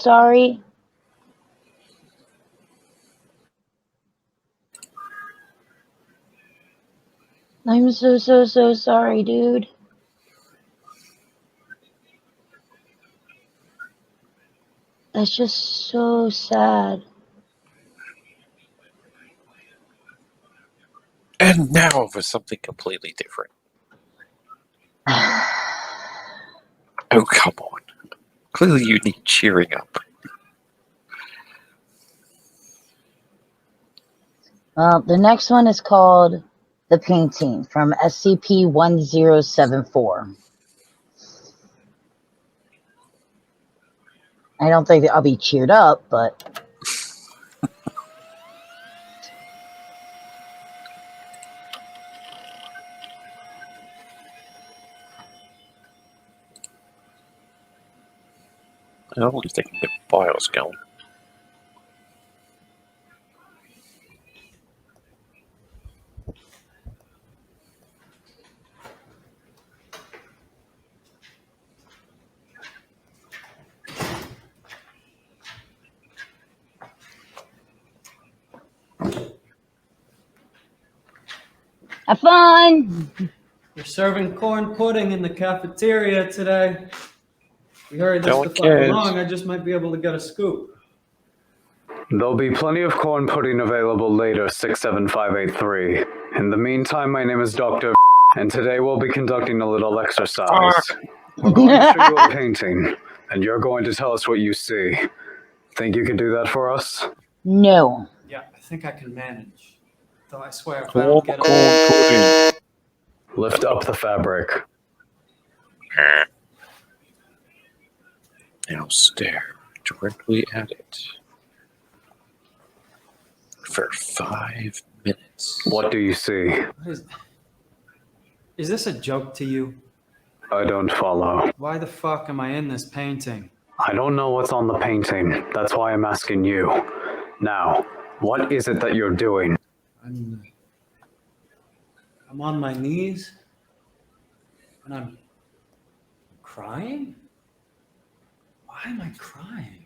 so sorry, dude. That's just so sad. And now for something completely different. Oh, come on. Clearly you need cheering up. Well, the next one is called The Painting from SCP-1074. I don't think that I'll be cheered up, but... Well, at least they can get BIOS going. Have fun! They're serving corn pudding in the cafeteria today. We hurried this Don't the fuck kids. along. I just might be able to get a scoop. There'll be plenty of corn pudding available later, 67583. In the meantime, my name is Dr. and today we'll be conducting a little exercise. We're going to show you a painting, and you're going to tell us what you see. Think you can do that for us? No. Yeah, I think I can manage. Though I swear, if I don't get Corn pudding. Lift up the fabric. Now stare directly at it for 5 minutes. What do you see? Is this a joke to you? I don't follow. Why the fuck am I in this painting? I don't know what's on the painting. That's why I'm asking you. Now, what is it that you're doing? I'm on my knees and I'm crying? Why am I crying?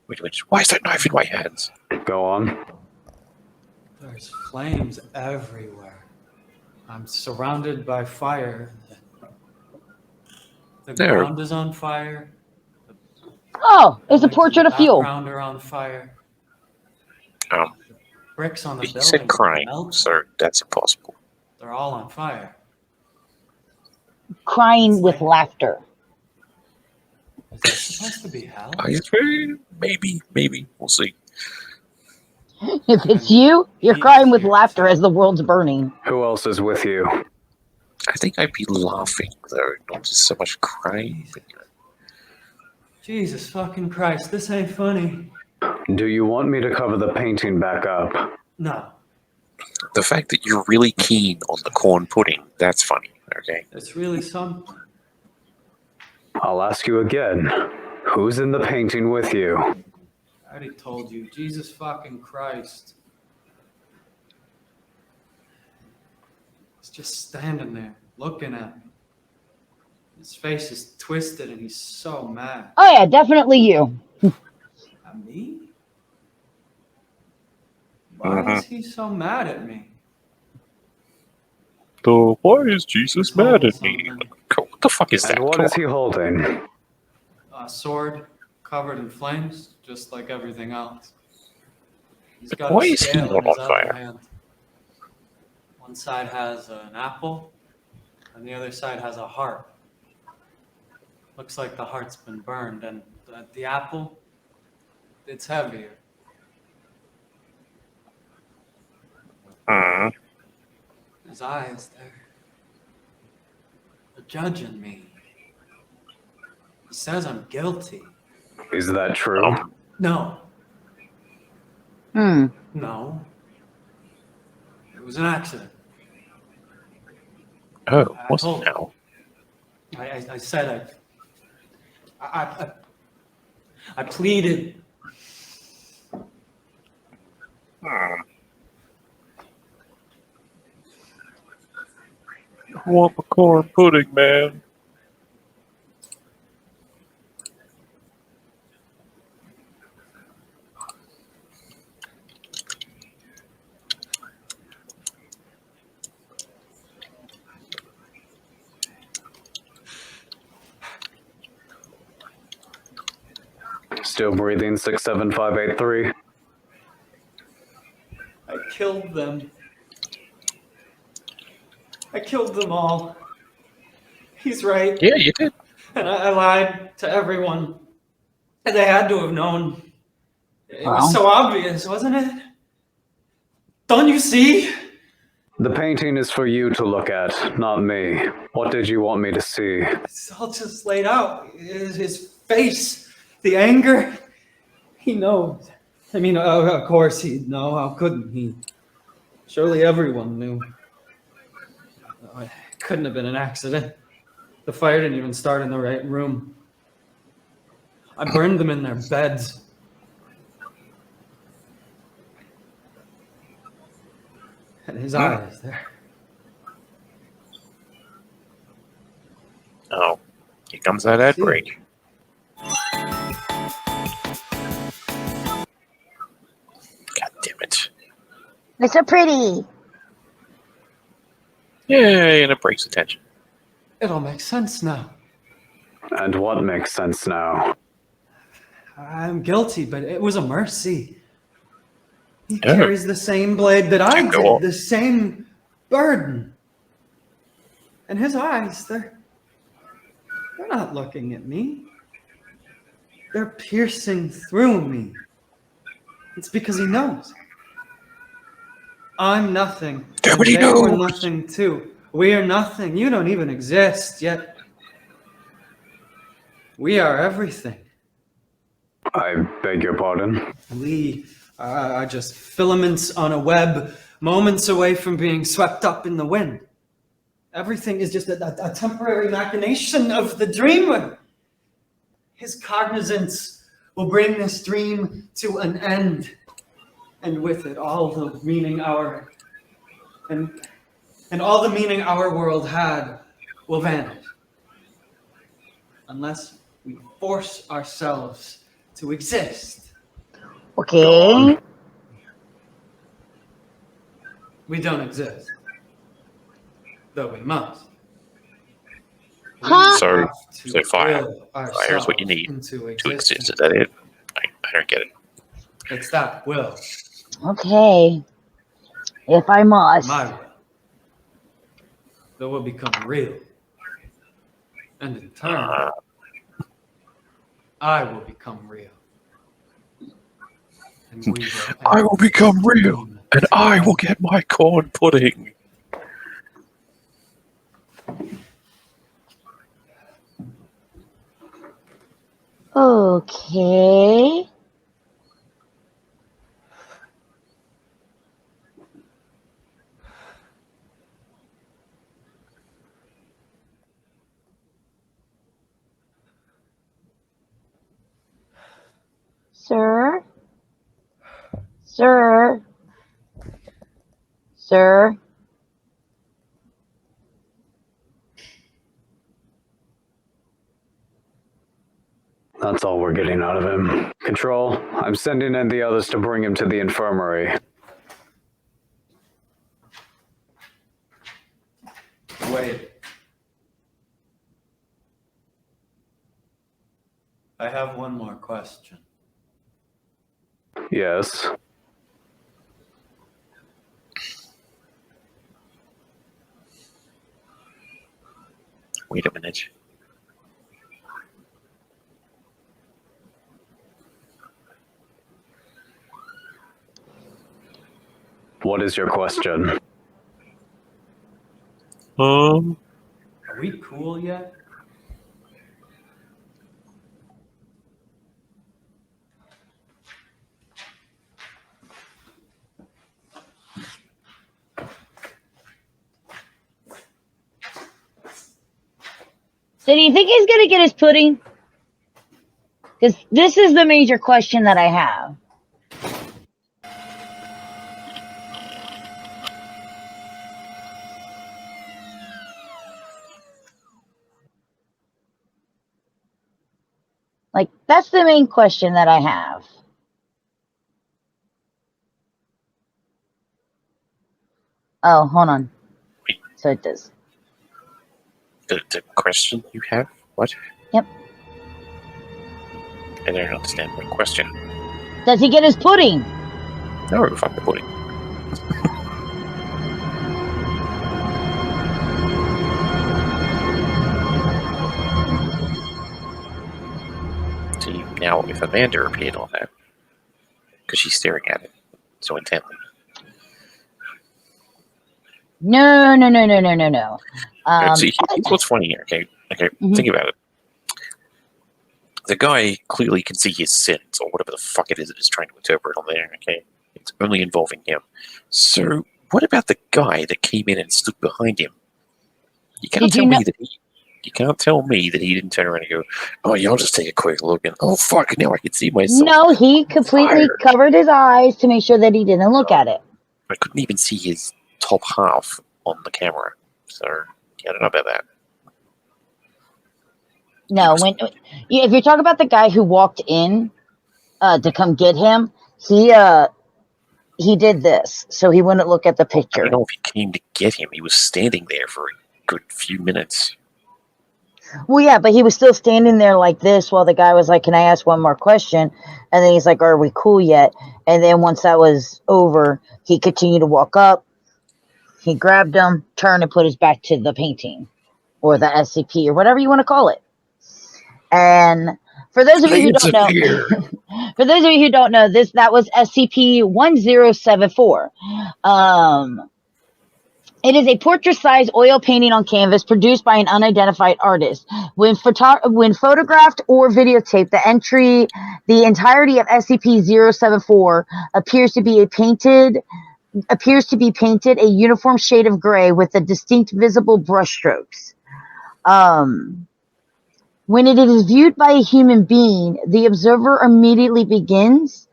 Wait, why is that knife in my hands? Go on. There's flames everywhere. I'm surrounded by fire. The ground is on fire. Oh, it's a portrait of fuel. The background are on fire. Oh. The bricks on the He building said crying, melt. sir. That's impossible. They're all on fire. Crying with laughter. Is this supposed to be hell? Maybe. We'll see. If it's you, you're crying with laughter as the world's burning. Who else is with you? I think I'd be laughing, though, not just so much crying. But, Jesus fucking Christ, this ain't funny. Do you want me to cover the painting back up? No. The fact that you're really keen on the corn pudding, that's funny, okay? It's really something. I'll ask you again. Who's in the painting with you? I already told you. Jesus fucking Christ. He's just standing there, looking at me. His face is twisted and he's so mad. Oh yeah, definitely you. At me? Why is he so mad at me? So why is Jesus mad at me? What the fuck is that? And what is he holding? A sword covered in flames, just like everything else. He's got Why a is he scale not in his on other fire? hand. One side has an apple, and the other side has a heart. Looks like the heart's been burned, and the apple, it's heavier. His eyes, they're judging me. He says I'm guilty. Is that true? No. Hmm. No. It was an accident. Oh, what's it now? I said I pleaded. I want the corn pudding, man. Still breathing, 67583. I killed them. I killed them all. He's right. Yeah, you did. And I lied to everyone. And they had to have known. It was so obvious, wasn't it? Don't you see? The painting is for you to look at, not me. What did you want me to see? It's all just laid out. His face, the anger. He knows. I mean, of course he'd know. How couldn't he? Surely everyone knew. It couldn't have been an accident. The fire didn't even start in the right room. I burned them in their beds. And his eyes there. Oh, here comes that ad break. God damn it. They're so pretty. Yay, and it breaks the tension. It all makes sense now. And what makes sense now? I'm guilty, but it was a mercy. He Oh. carries the same blade that I Go did, on. the same burden. And his eyes, they're not looking at me. They're piercing through me. It's because he knows. I'm nothing. Nobody and they were knows. nothing too. We are nothing. You don't even exist, yet we are everything. I beg your pardon? We are just filaments on a web, moments away from being swept up in the wind. Everything is just a temporary machination of the dreamer. His cognizance will bring this dream to an end, and with it, all the meaning our world had will vanish, unless we force ourselves to exist. Okay. We don't exist, though we must. Huh? So fire. Will Fire is what you need into to existence. exist. Is that it? I don't get it. It's that will. Okay. If I must. My will. That will become real. And in turn, I will become real. And we will I will become real, and I will get my corn pudding. Okay. Sir? Sir? Sir? That's all we're getting out of him. Control, I'm sending in the others to bring him to the infirmary. Wait. I have one more question. Yes. Wait a minute. What is your question? Are we cool yet? So do you think he's going to get his pudding? Because this is the major question that I have. Like, that's the main question that I have. Oh, hold on. So it does. The question you have? What? Yep. I don't understand what question. Does he get his pudding? No, fuck the pudding. See, now if Amanda appeared on that, because she's staring at it so intently. No. See, here's what's funny here, okay? Think about it. The guy clearly can see his sins, or whatever the fuck it is that is trying to interpret on there, okay? It's only involving him. So, what about the guy that came in and stood behind him? You can't tell me that he didn't turn around and go, oh yeah, I'll just take a quick look, and oh fuck, now I can see myself. No, he completely covered his eyes to make sure that he didn't look at it. I couldn't even see his top half on the camera, so yeah, I don't know about that. No, if you're talking about the guy who walked in to come get him, he he did this so he wouldn't look at the picture. I don't know if he came to get him. He was standing there for a good few minutes. Well, yeah, but he was still standing there like this while the guy was like, "Can I ask one more question?" And then he's like, "Are we cool yet?" And then once that was over, he continued to walk up. He grabbed him, turned, and put his back to the painting or the SCP or whatever you want to call it. And for those of you who don't know, that was SCP-1074. It is a portrait-sized oil painting on canvas produced by an unidentified artist. When photographed or videotaped, the entirety of SCP-074 appears to be painted a uniform shade of gray with the distinct visible brushstrokes. When it is viewed by a human being, the observer immediately begins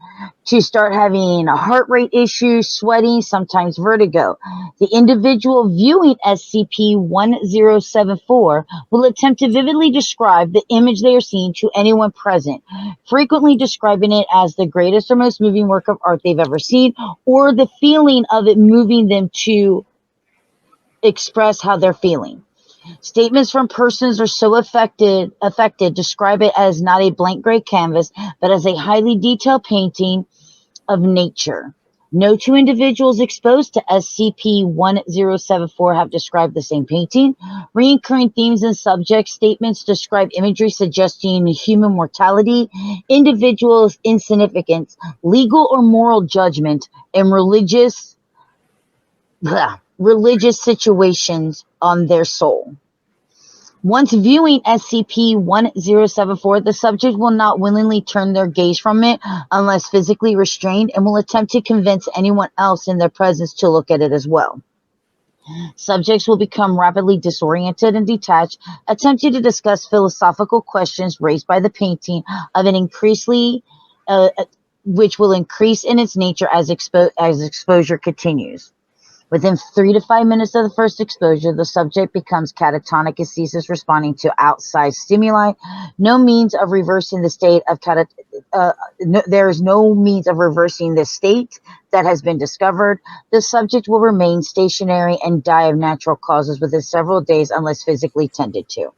to start having heart rate issues, sweating, sometimes vertigo. The individual viewing SCP-1074 will attempt to vividly describe the image they are seeing to anyone present, frequently describing it as the greatest or most moving work of art they've ever seen, or the feeling of it moving them to express how they're feeling. Statements from persons are so affected describe it as not a blank gray canvas, but as a highly detailed painting of nature. No two individuals exposed to SCP-1074 have described the same painting. Recurring themes and subject statements describe imagery suggesting human mortality, individuals' insignificance, legal or moral judgment, and religious situations on their soul. Once viewing SCP-1074, the subject will not willingly turn their gaze from it unless physically restrained and will attempt to convince anyone else in their presence to look at it as well. Subjects will become rapidly disoriented and detached, attempting to discuss philosophical questions raised by the painting of an which will increase in its nature as exposure continues. Within 3 to 5 minutes of the first exposure, the subject becomes catatonic and ceases responding to outside stimuli. No means of reversing the state of there is no means of reversing this state that has been discovered. The subject will remain stationary and die of natural causes within several days unless physically tended to.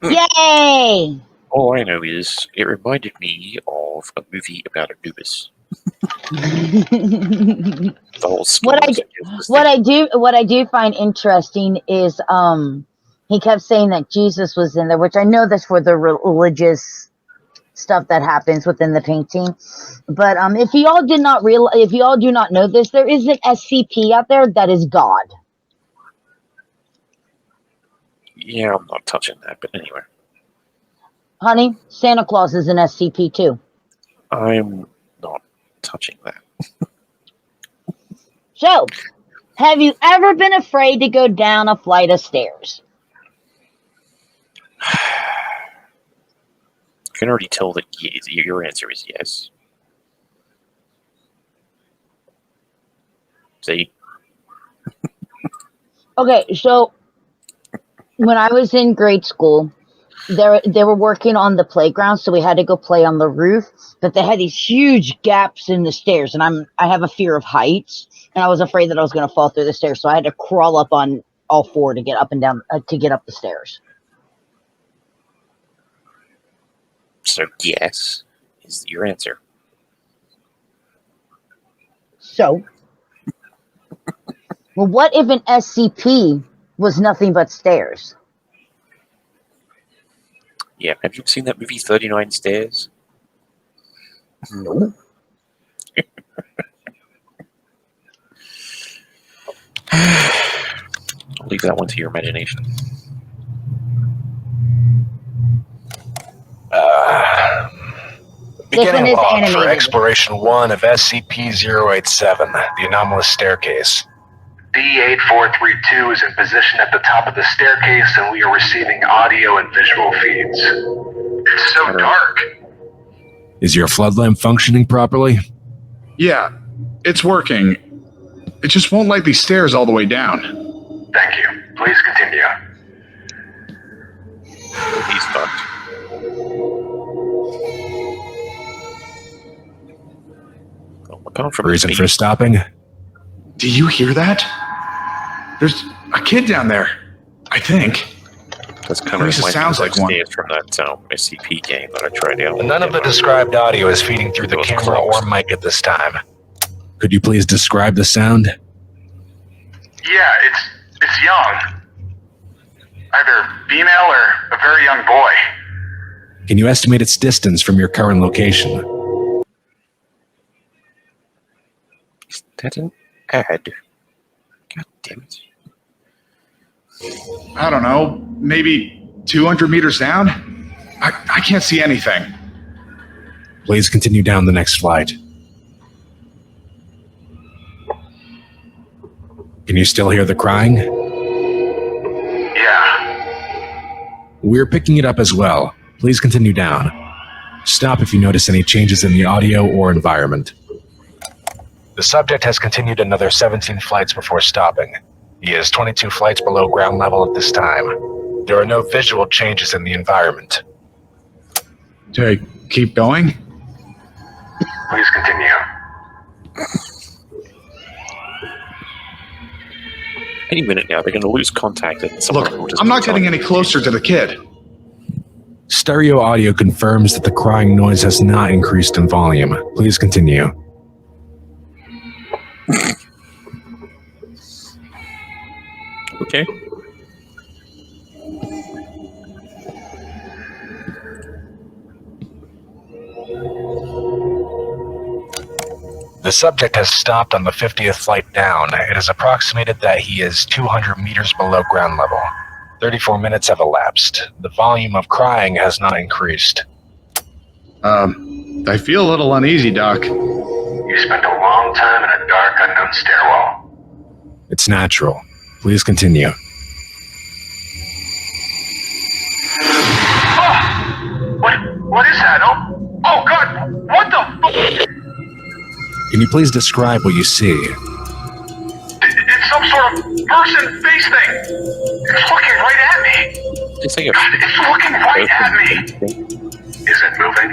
Yay! All I know is it reminded me of a movie about Anubis. The whole what I do find interesting is he kept saying that Jesus was in there, which I know that's for the religious stuff that happens within the painting. But if you all do not know this, there is an SCP out there that is God. Yeah, I'm not touching that, but anyway. Honey, Santa Claus is an SCP too. I'm not touching that. So, have you ever been afraid to go down a flight of stairs? I can already tell that your answer is yes. See? Okay, so when I was in grade school, they were working on the playground, so we had to go play on the roof, but they had these huge gaps in the stairs, and I have a fear of heights, and I was afraid that I was going to fall through the stairs, so I had to crawl up on all four to get up and down to get up the stairs. So yes is your answer. So, well, what if an SCP was nothing but stairs? Yeah, have you seen that movie 39 Stairs? No. I'll leave that one to your imagination. Beginning log for Exploration 1 of SCP-087, the anomalous staircase. D8432 is in position at the top of the staircase, and we are receiving audio and visual feeds. It's so dark. Is your floodlamp functioning properly? Yeah, it's working. It just won't light these stairs all the way down. Thank you. Please continue. He's done. Reason for stopping? Do you hear that? There's a kid down there, I think. That's kind At of least it sounds like one. from that SCP game that I tried out. None of the described audio is feeding through the camera or mic at this time. Could you please describe the sound? Yeah, it's young. Either female or a very young boy. Can you estimate its distance from your current location? Is that an ad? God damn it. I don't know, maybe 200 meters down? I can't see anything. Please continue down the next flight. Can you still hear the crying? Yeah. We're picking it up as well. Please continue down. Stop if you notice any changes in the audio or environment. The subject has continued another 17 flights before stopping. He is 22 flights below ground level at this time. There are no visual changes in the environment. Okay, keep going. Please continue. Any minute now, they're going to lose contact. Look, I'm not getting any closer to the kid. Stereo audio confirms that the crying noise has not increased in volume. Please continue. Okay. The subject has stopped on the 50th flight down. It is approximated that he is 200 meters below ground level. 34 minutes have elapsed. The volume of crying has not increased. I feel a little uneasy, Doc. You spent a long time in a dark, unknown stairwell. It's natural. Please continue. What is that? Oh God! What the fuck? Can you please describe what you see? It's some sort of person face thing. It's looking right at me. It's looking right at me. Is it moving?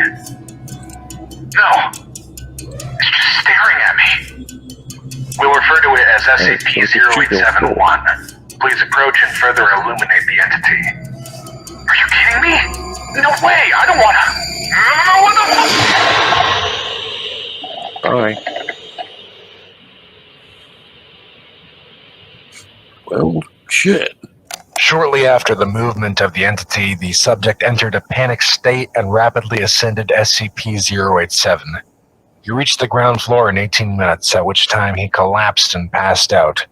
No. It's just staring at me. We'll refer to it as SCP-0871. Please approach and further illuminate the entity. Are you kidding me? No way! I don't wanna... Alright. Well, shit. Shortly after the movement of the entity, the subject entered a panic state and rapidly ascended SCP-087. He reached the ground floor in 18 minutes, at which time he collapsed and passed out.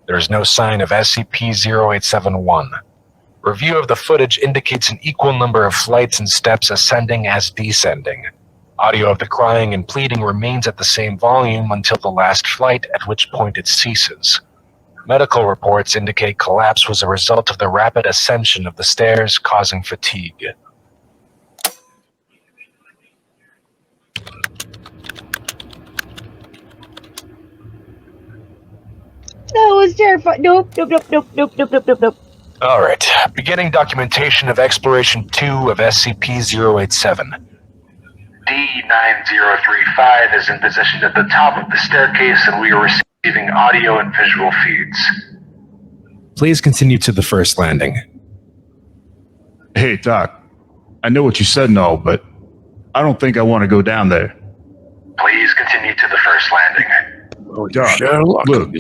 There is no sign of SCP-0871. Review of the footage indicates an equal number of flights and steps ascending as descending. Audio of the crying and pleading remains at the same volume until the last flight, at which point it ceases. Medical reports indicate collapse was a result of the rapid ascension of the stairs, causing fatigue. That was terrifying. Nope. Alright, beginning documentation of Exploration 2 of SCP-087. D9035 is in position at the top of the staircase and we are receiving audio and visual feeds. Please continue to the first landing. Hey, Doc. I know what you said and all, but I don't think I want to go down there. Please continue to the first landing. Doc, look,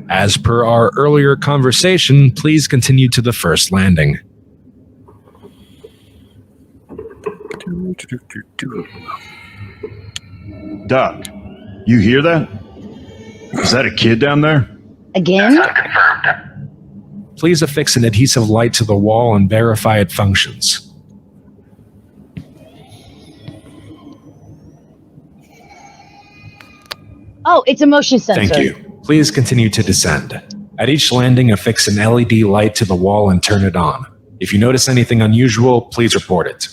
as per our earlier conversation, please continue to the first landing. Doc, you hear that? Is that a kid down there? Again? That's unconfirmed. Please affix an adhesive light to the wall and verify it functions. Oh, it's a motion sensor. Thank you. Please continue to descend. At each landing, affix an LED light to the wall and turn it on. If you notice anything unusual, please report it.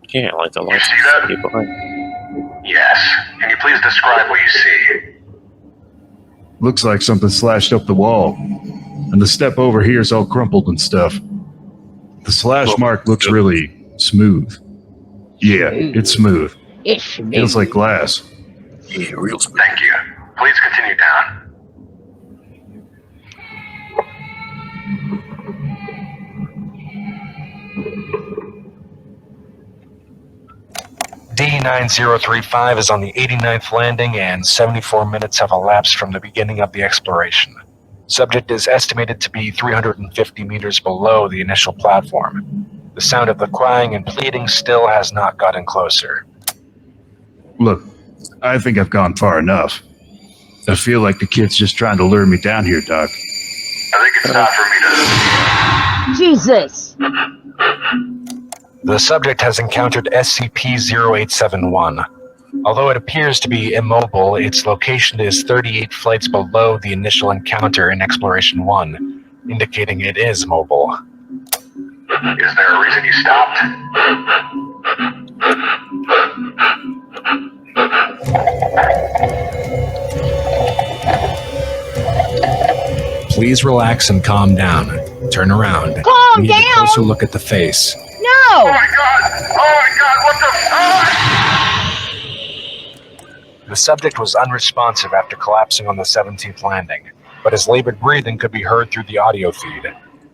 Yeah, like the lights. You see that? Yes. Can you please describe what you see? Looks like something slashed up the wall. And the step over here is all crumpled and stuff. The slash mark looks really smooth. Yeah, it's smooth. It's smooth. Feels like glass. Yeah, real smooth. Thank you. Please continue down. D9035 is on the 89th landing and 74 minutes have elapsed from the beginning of the exploration. Subject is estimated to be 350 meters below the initial platform. The sound of the crying and pleading still has not gotten closer. Look, I think I've gone far enough. I feel like the kid's just trying to lure me down here, Doc. I think it's time for me to... Jesus! The subject has encountered SCP-0871. Although it appears to be immobile, its location is 38 flights below the initial encounter in Exploration 1, indicating it is mobile. Is there a reason you stopped? Please relax and calm down. Turn around. Calm We need down! a closer look at the face. No! Oh my god, what the fuck? The subject was unresponsive after collapsing on the 17th landing, but his labored breathing could be heard through the audio feed.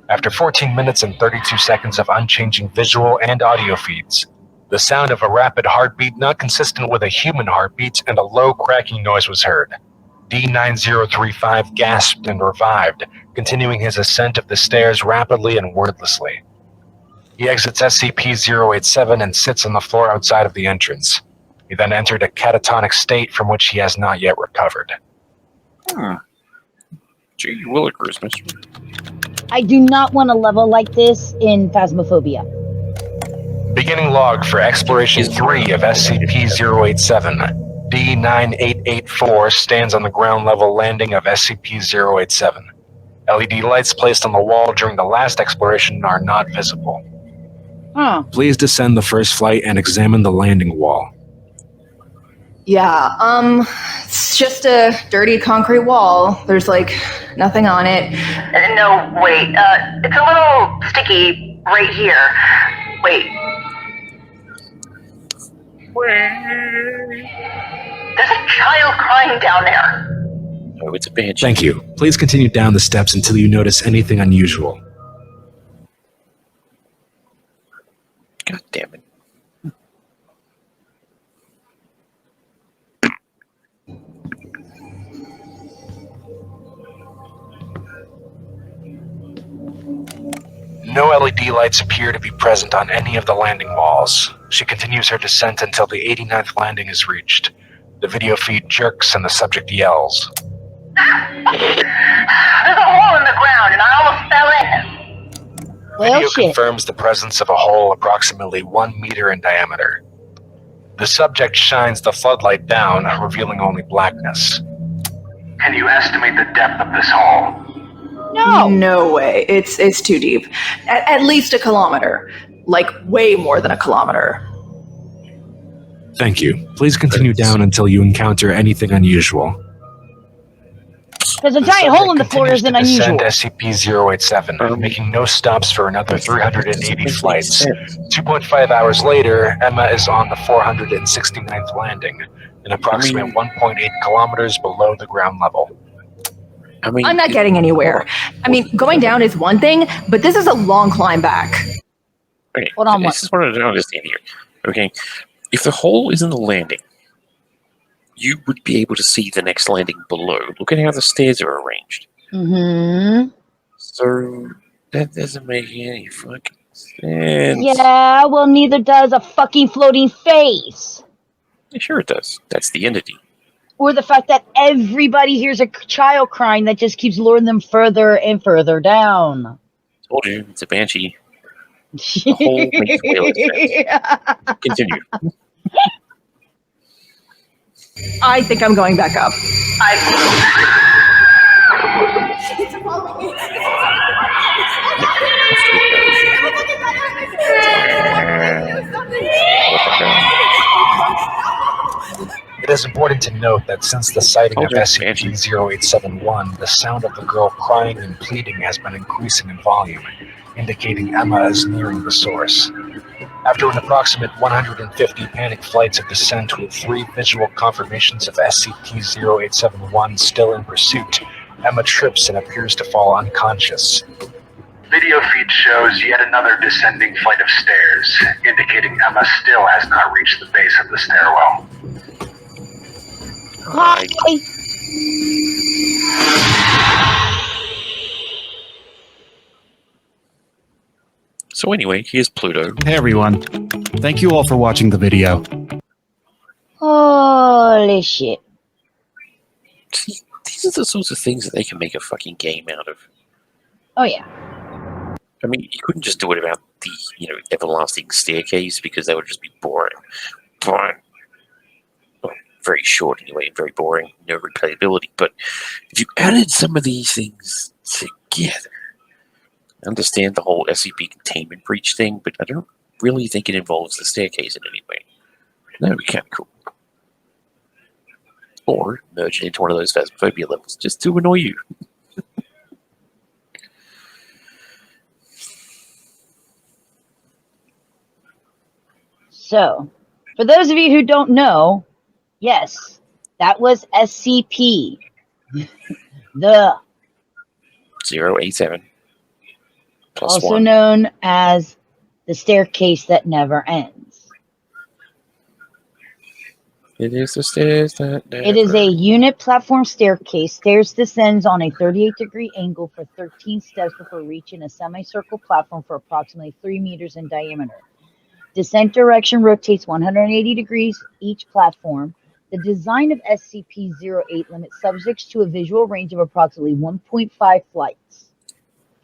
After 14 minutes and 32 seconds of unchanging visual and audio feeds, the sound of a rapid heartbeat not consistent with a human heartbeat and a low cracking noise was heard. D9035 gasped and revived, continuing his ascent of the stairs rapidly and wordlessly. He exits SCP-087 and sits on the floor outside of the entrance. He then entered a catatonic state from which he has not yet recovered. Gee, you will agree, Mr. I do not want a level like this in Phasmophobia. Beginning log for Exploration 3 of SCP-087. D9884 stands on the ground level landing of SCP-087. LED lights placed on the wall during the last exploration are not visible. Huh. Please descend the first flight and examine the landing wall. Yeah, it's just a dirty concrete wall. There's like nothing on it. No, wait, it's a little sticky right here. Wait. There's a child crying down there. Oh, it's a banshee. Thank you. Please continue down the steps until you notice anything unusual. God damn it. No LED lights appear to be present on any of the landing walls. She continues her descent until the 89th landing is reached. The video feed jerks and the subject yells. There's a hole in the ground and I almost fell in. Video confirms the presence of a hole approximately 1 meter in diameter. The subject shines the floodlight down, revealing only blackness. Can you estimate the depth of this hole? No. No way. It's too deep. At least a kilometer. Like way more than a kilometer. Thank you. Please continue down until you encounter anything unusual. There's a giant hole in the floor isn't unusual. Descend SCP-087, making no stops for another 380 flights. 2.5 hours later, Emma is on the 469th landing, an approximate 1.8 kilometers below the ground level. I'm not getting anywhere. I mean, going down is one thing, but this is a long climb back. Okay, hold on. This is what I don't understand here. Okay, if the hole is in the landing, you would be able to see the next landing below. Look at how the stairs are arranged. Mm-hmm. So that doesn't make any fucking sense. Yeah, well, neither does a fucking floating face. Sure it does. That's the entity. Or the fact that everybody hears a child crying that just keeps luring them further and further down. Told you, it's a banshee. The hole makes way less sense. Continue. I think I'm going back up. It is important to note that since the sighting of SCP-0871, the sound of the girl crying and pleading has been increasing in volume, indicating Emma is nearing the source. After an approximate 150 panic flights of descent with 3 visual confirmations of SCP-0871 still in pursuit, Emma trips and appears to fall unconscious. Video feed shows yet another descending flight of stairs, indicating Emma still has not reached the base of the stairwell. Hi. So anyway, here's Pluto. Hey everyone. Thank you all for watching the video. Holy shit. See, these are the sorts of things that they can make a fucking game out of. Oh yeah. I mean, you couldn't just do it about the, everlasting staircase, because that would just be boring. Well, very short anyway, very boring, no replayability. But if you added some of these things together, I understand the whole SCP containment breach thing, but I don't really think it involves the staircase in any way. That would be kind of cool. Or merge it into one of those Phasmophobia levels, just to annoy you. So, for those of you who don't know, yes, that was SCP. The 087. also +1. known as the staircase that never ends. It is the stairs that never... It is a unit platform staircase. Stairs descends on a 38-degree angle for 13 steps before reaching a semicircle platform for approximately 3 meters in diameter. Descent direction rotates 180 degrees each platform. The design of SCP-08 limits subjects to a visual range of approximately 1.5 flights.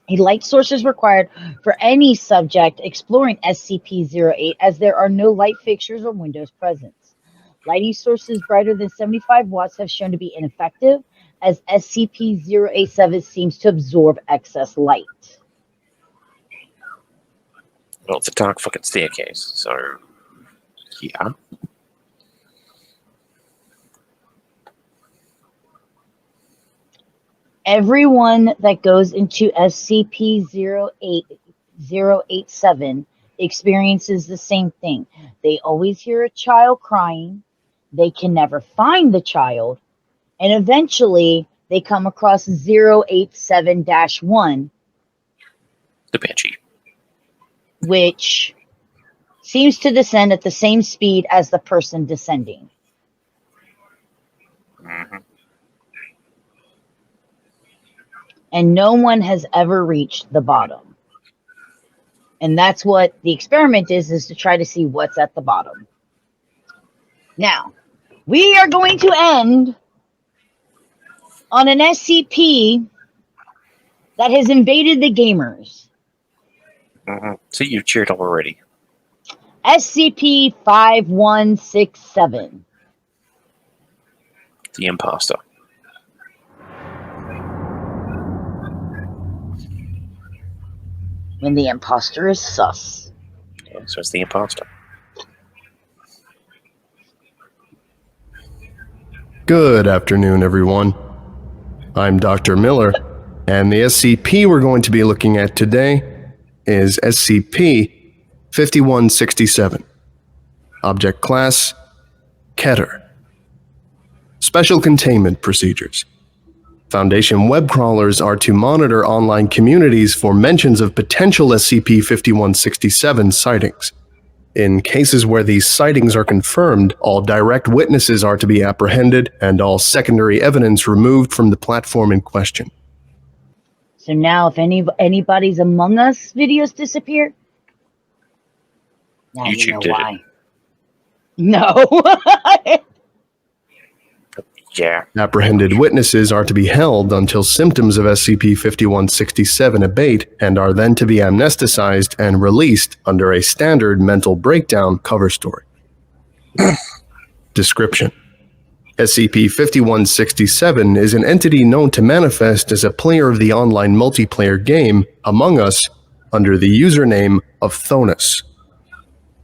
A light source is required for any subject exploring SCP-08 as there are no light fixtures or windows present. Lighting sources brighter than 75 watts have shown to be ineffective as SCP-087 seems to absorb excess light. Well, it's a dark fucking staircase, so... yeah. Everyone that goes into SCP-087 experiences the same thing. They always hear a child crying. They can never find the child. And eventually, they come across 087-1. The Banshee. Which seems to descend at the same speed as the person descending. Mm-hmm. And no one has ever reached the bottom. And that's what the experiment is to try to see what's at the bottom. Now, we are going to end on an SCP that has invaded the gamers. Mm-hmm. So you've cheered up already. SCP-5167. The Imposter. When the imposter is sus. Yeah, so it's the Imposter. Good afternoon, everyone. I'm Dr. Miller, and the SCP we're going to be looking at today is SCP-5167. Object Class, Keter. Special Containment Procedures. Foundation web crawlers are to monitor online communities for mentions of potential SCP-5167 sightings. In cases where these sightings are confirmed, all direct witnesses are to be apprehended and all secondary evidence removed from the platform in question. So now if anybody's Among Us videos disappear, now you know why. No. Yeah. Apprehended witnesses are to be held until symptoms of SCP-5167 abate and are then to be amnesticized and released under a standard mental breakdown cover story. Description: SCP-5167 is an entity known to manifest as a player of the online multiplayer game Among Us under the username of Thonus.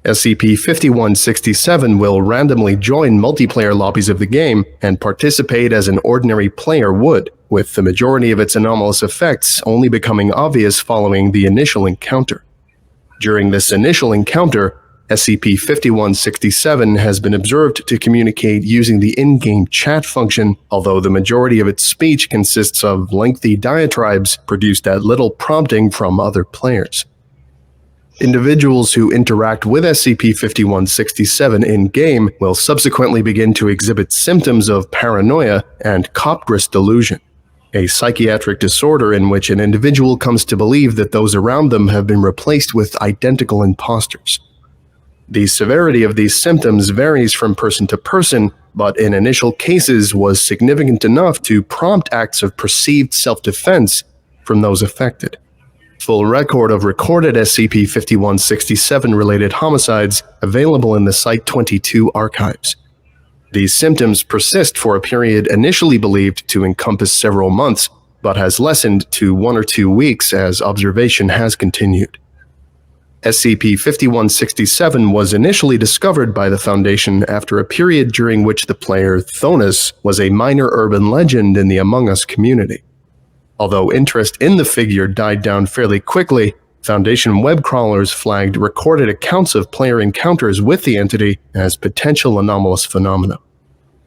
SCP-5167 will randomly join multiplayer lobbies of the game and participate as an ordinary player would, with the majority of its anomalous effects only becoming obvious following the initial encounter. During this initial encounter, SCP-5167 has been observed to communicate using the in-game chat function, although the majority of its speech consists of lengthy diatribes produced at little prompting from other players. Individuals who interact with SCP-5167 in-game will subsequently begin to exhibit symptoms of paranoia and Copgris delusion, a psychiatric disorder in which an individual comes to believe that those around them have been replaced with identical imposters. The severity of these symptoms varies from person to person, but in initial cases was significant enough to prompt acts of perceived self-defense from those affected. Full record of recorded SCP-5167 related homicides available in the Site-22 archives. These symptoms persist for a period initially believed to encompass several months, but has lessened to 1 or 2 weeks as observation has continued. SCP-5167 was initially discovered by the Foundation after a period during which the player Thonus was a minor urban legend in the Among Us community. Although interest in the figure died down fairly quickly, Foundation web crawlers flagged recorded accounts of player encounters with the entity as potential anomalous phenomena.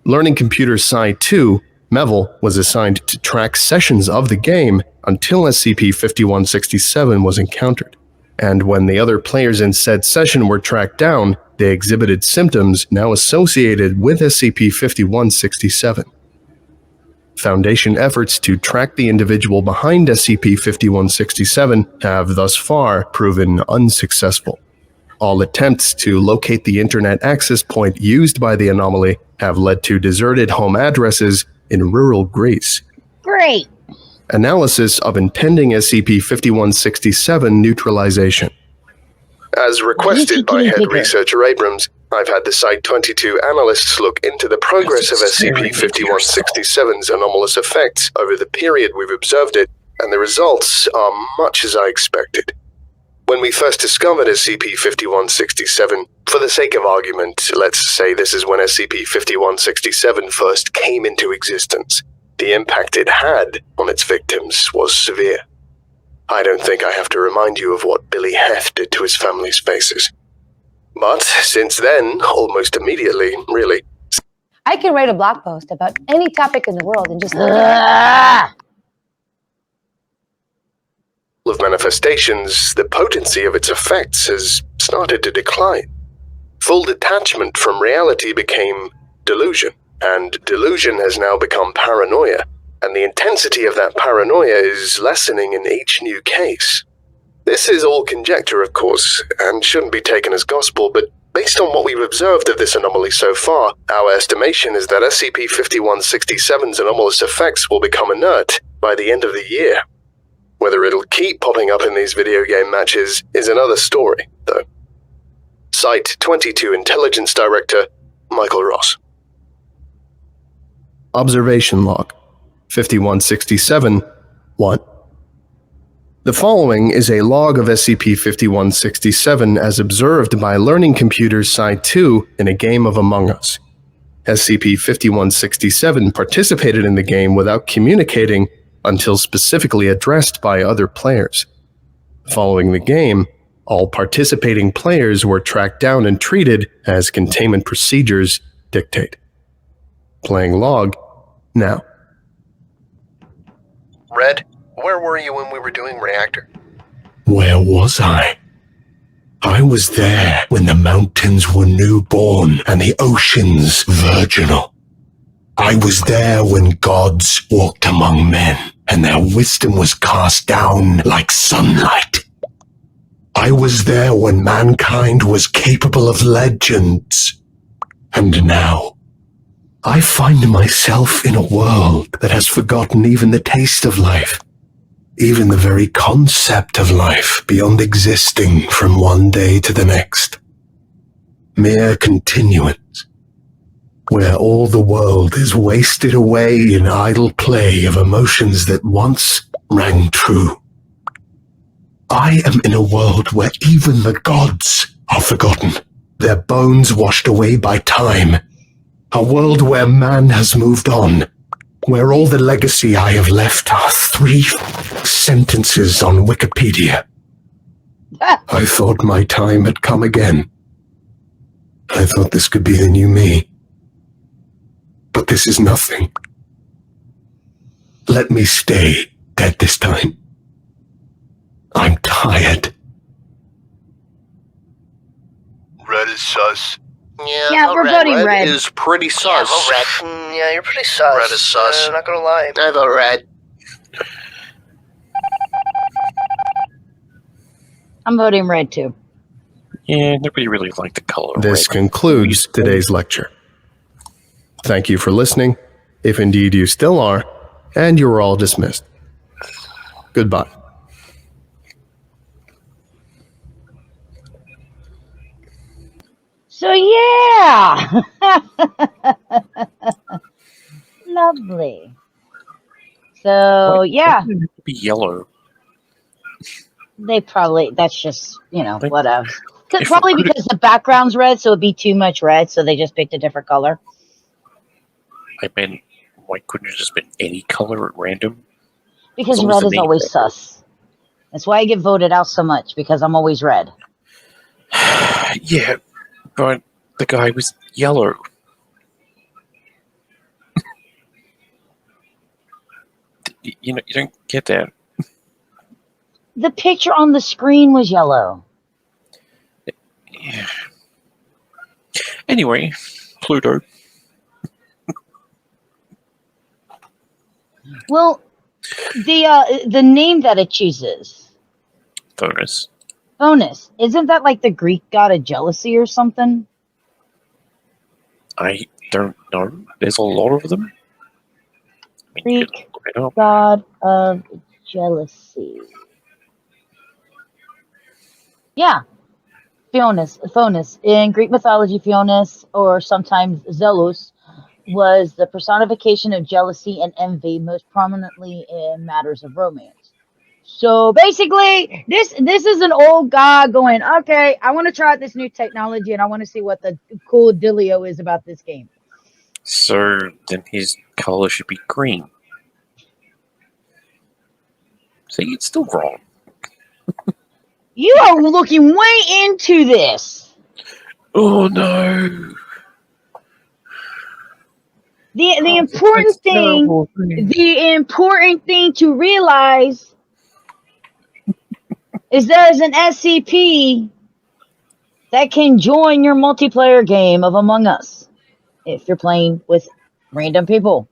Learning Computer Psi-2, Mevel, was assigned to track sessions of the game until SCP-5167 was encountered, and when the other players in said session were tracked down, they exhibited symptoms now associated with SCP-5167. Foundation efforts to track the individual behind SCP-5167 have thus far proven unsuccessful. All attempts to locate the internet access point used by the anomaly have led to deserted home addresses in rural Greece. Great! Analysis of impending SCP-5167 neutralization. As requested by Head Researcher Abrams, I've had the Site-22 analysts look into the progress of SCP-5167's anomalous effects over the period we've observed it, and the results are much as I expected. When we first discovered SCP-5167, for the sake of argument, let's say this is when SCP-5167 first came into existence, the impact it had on its victims was severe. I don't think I have to remind you of what Billy Heth did to his family's faces. But since then, almost immediately, really, I can write a blog post about any topic in the world and just... of manifestations, the potency of its effects has started to decline. Full detachment from reality became delusion, and delusion has now become paranoia, and the intensity of that paranoia is lessening in each new case. This is all conjecture, of course, and shouldn't be taken as gospel, but based on what we've observed of this anomaly so far, our estimation is that SCP-5167's anomalous effects will become inert by the end of the year. Whether it'll keep popping up in these video game matches is another story, though. Site-22 Intelligence Director, Michael Ross. Observation Log 5167-1. The following is a log of SCP-5167 as observed by Learning Computers Psi-2 in a game of Among Us. SCP-5167 participated in the game without communicating until specifically addressed by other players. Following the game, all participating players were tracked down and treated as containment procedures dictate. Playing log now. Red, where were you when we were doing reactor? Where was I? I was there when the mountains were newborn and the oceans virginal. I was there when gods walked among men and their wisdom was cast down like sunlight. I was there when mankind was capable of legends. And now, I find myself in a world that has forgotten even the taste of life, even the very concept of life beyond existing from one day to the next. Mere continuance, where all the world is wasted away in idle play of emotions that once rang true. I am in a world where even the gods are forgotten, their bones washed away by time. A world where man has moved on, where all the legacy I have left are 3 sentences on Wikipedia. I thought my time had come again, I thought this could be the new me. But this is nothing. Let me stay dead this time. I'm tired. Red is sus. Yeah, we're voting red. is pretty sus. Yeah, vote red. Yeah, you're pretty sus. Red is sus. Not gonna lie. I vote red. I'm voting red too. Yeah, nobody really liked the color This red. concludes today's lecture. Thank you for listening, if indeed you still are, and you are all dismissed. Goodbye. So yeah, lovely. So yeah, Why did it be yellow. they probably that's just Like, whatever. if Probably it could've- because the background's red, so it'd be too much red, so they just picked a different color. I mean, why couldn't it just been any color at random? Because As long as red the is name always red. sus. That's why I get voted out so much, because I'm always red. Yeah, but the guy was yellow. You don't get that. The picture on the screen was yellow. Yeah. Anyway, Pluto. Well, the name that it chooses, Bonus. bonus, isn't that like the Greek god of jealousy or something? I don't know. There's a lot of them. I mean, you Greek can look it up. god of jealousy. Yeah, Phonus. In Greek mythology, Phonus, or sometimes Zeus, was the personification of jealousy and envy, most prominently in matters of romance. So basically, this is an old god going, okay, I want to try out this new technology and I want to see what the cool dealio is about this game. So then his color should be green. See, it's still wrong. You are looking way into this. Oh no. The important thing to realize is there's an SCP that can join your multiplayer game of Among Us if you're playing with random people.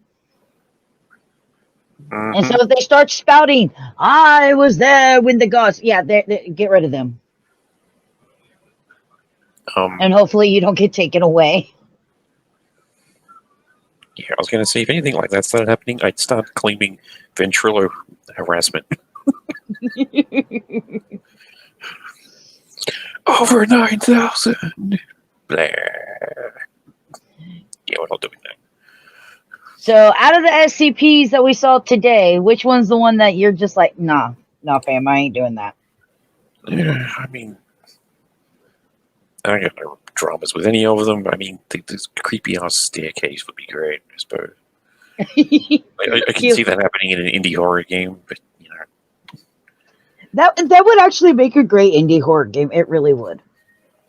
And so if they start spouting, I was there when the gods, yeah, get rid of them. And hopefully you don't get taken away. Yeah, I was going to say, if anything like that started happening, I'd start claiming ventrilo harassment. Over 9,000. Blah. Yeah, we're not doing that. So out of the SCPs that we saw today, which one's the one that you're just like, nah, fam, I ain't doing that. Yeah, I mean, I don't got no dramas with any of them. I mean, this creepy ass staircase would be great, I suppose. I can see that happening in an indie horror game, but you know, that would actually make a great indie horror game. It really would.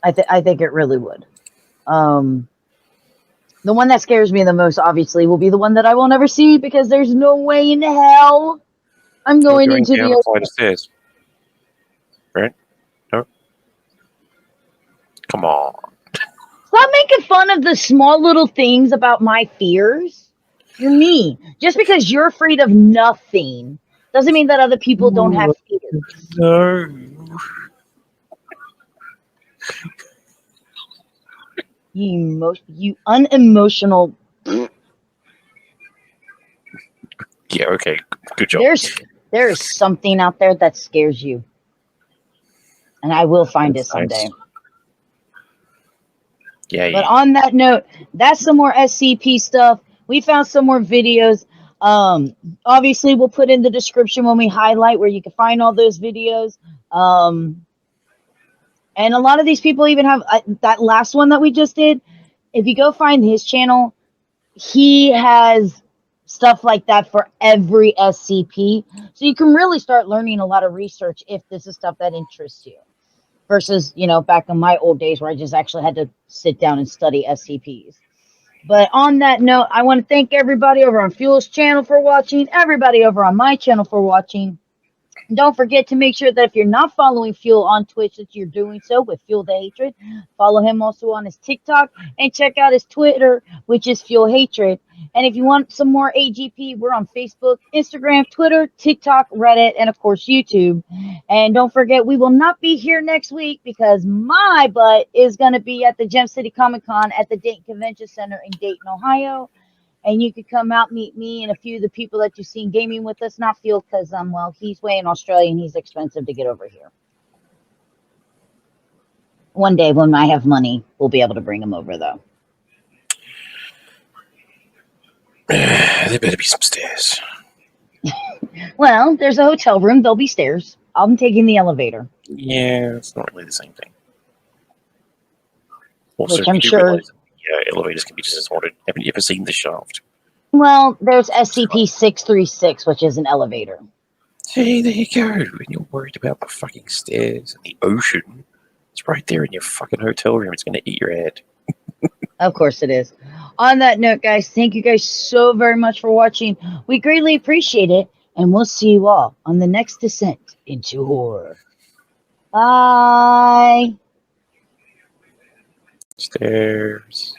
I think it really would. The one that scares me the most, obviously, will be the one that I will never see because there's no way in hell I'm going into down the a flight of stairs. Right? No? Come on. Stop making fun of the small little things about my fears. You're me. Just because you're afraid of nothing doesn't mean that other people don't have fears. No. You unemotional. Yeah, okay. Good job. There is something out there that scares you. And I will find it someday. Nice. Yeah, But on that note, that's some more SCP stuff. We found some more videos. Obviously, we'll put in the description when we highlight where you can find all those videos. And a lot of these people even have that last one that we just did. If you go find his channel, he has stuff like that for every SCP. So you can really start learning a lot of research if this is stuff that interests you. versus, you know, back in my old days where I just actually had to sit down and study SCPs. But on that note, I want to thank everybody over on Fuel's channel for watching, everybody over on my channel for watching. Don't forget to make sure that if you're not following Fuel on Twitch, that you're doing so with Fuel the Hatred. Follow him also on his TikTok and check out his Twitter, which is Fuel Hatred. And if you want some more AGP, we're on Facebook, Instagram, Twitter, TikTok, Reddit, and of course YouTube. And don't forget, we will not be here next week because my butt is going to be at the Gem City Comic Con at the Dayton Convention Center in Dayton, Ohio. And you could come out, meet me and a few of the people that you've seen gaming with us. Not Fuel, because, well, he's way in Australia and he's expensive to get over here. One day when I have money, we'll be able to bring him over, though. There better be some stairs. Well, there's a hotel room. There'll be stairs. I'm taking the elevator. Yeah, it's not really the same thing. Also, Which I'm you do sure... realize, elevators can be just as haunted. Haven't you ever seen the shaft? Well, there's SCP-636, which is an elevator. Hey, there you go. When you're worried about the fucking stairs and the ocean, it's right there in your fucking hotel room. It's going to eat your head. Of course it is. On that note, guys, thank you guys so very much for watching. We greatly appreciate it, and we'll see you all on the next descent into horror. Bye. Stairs.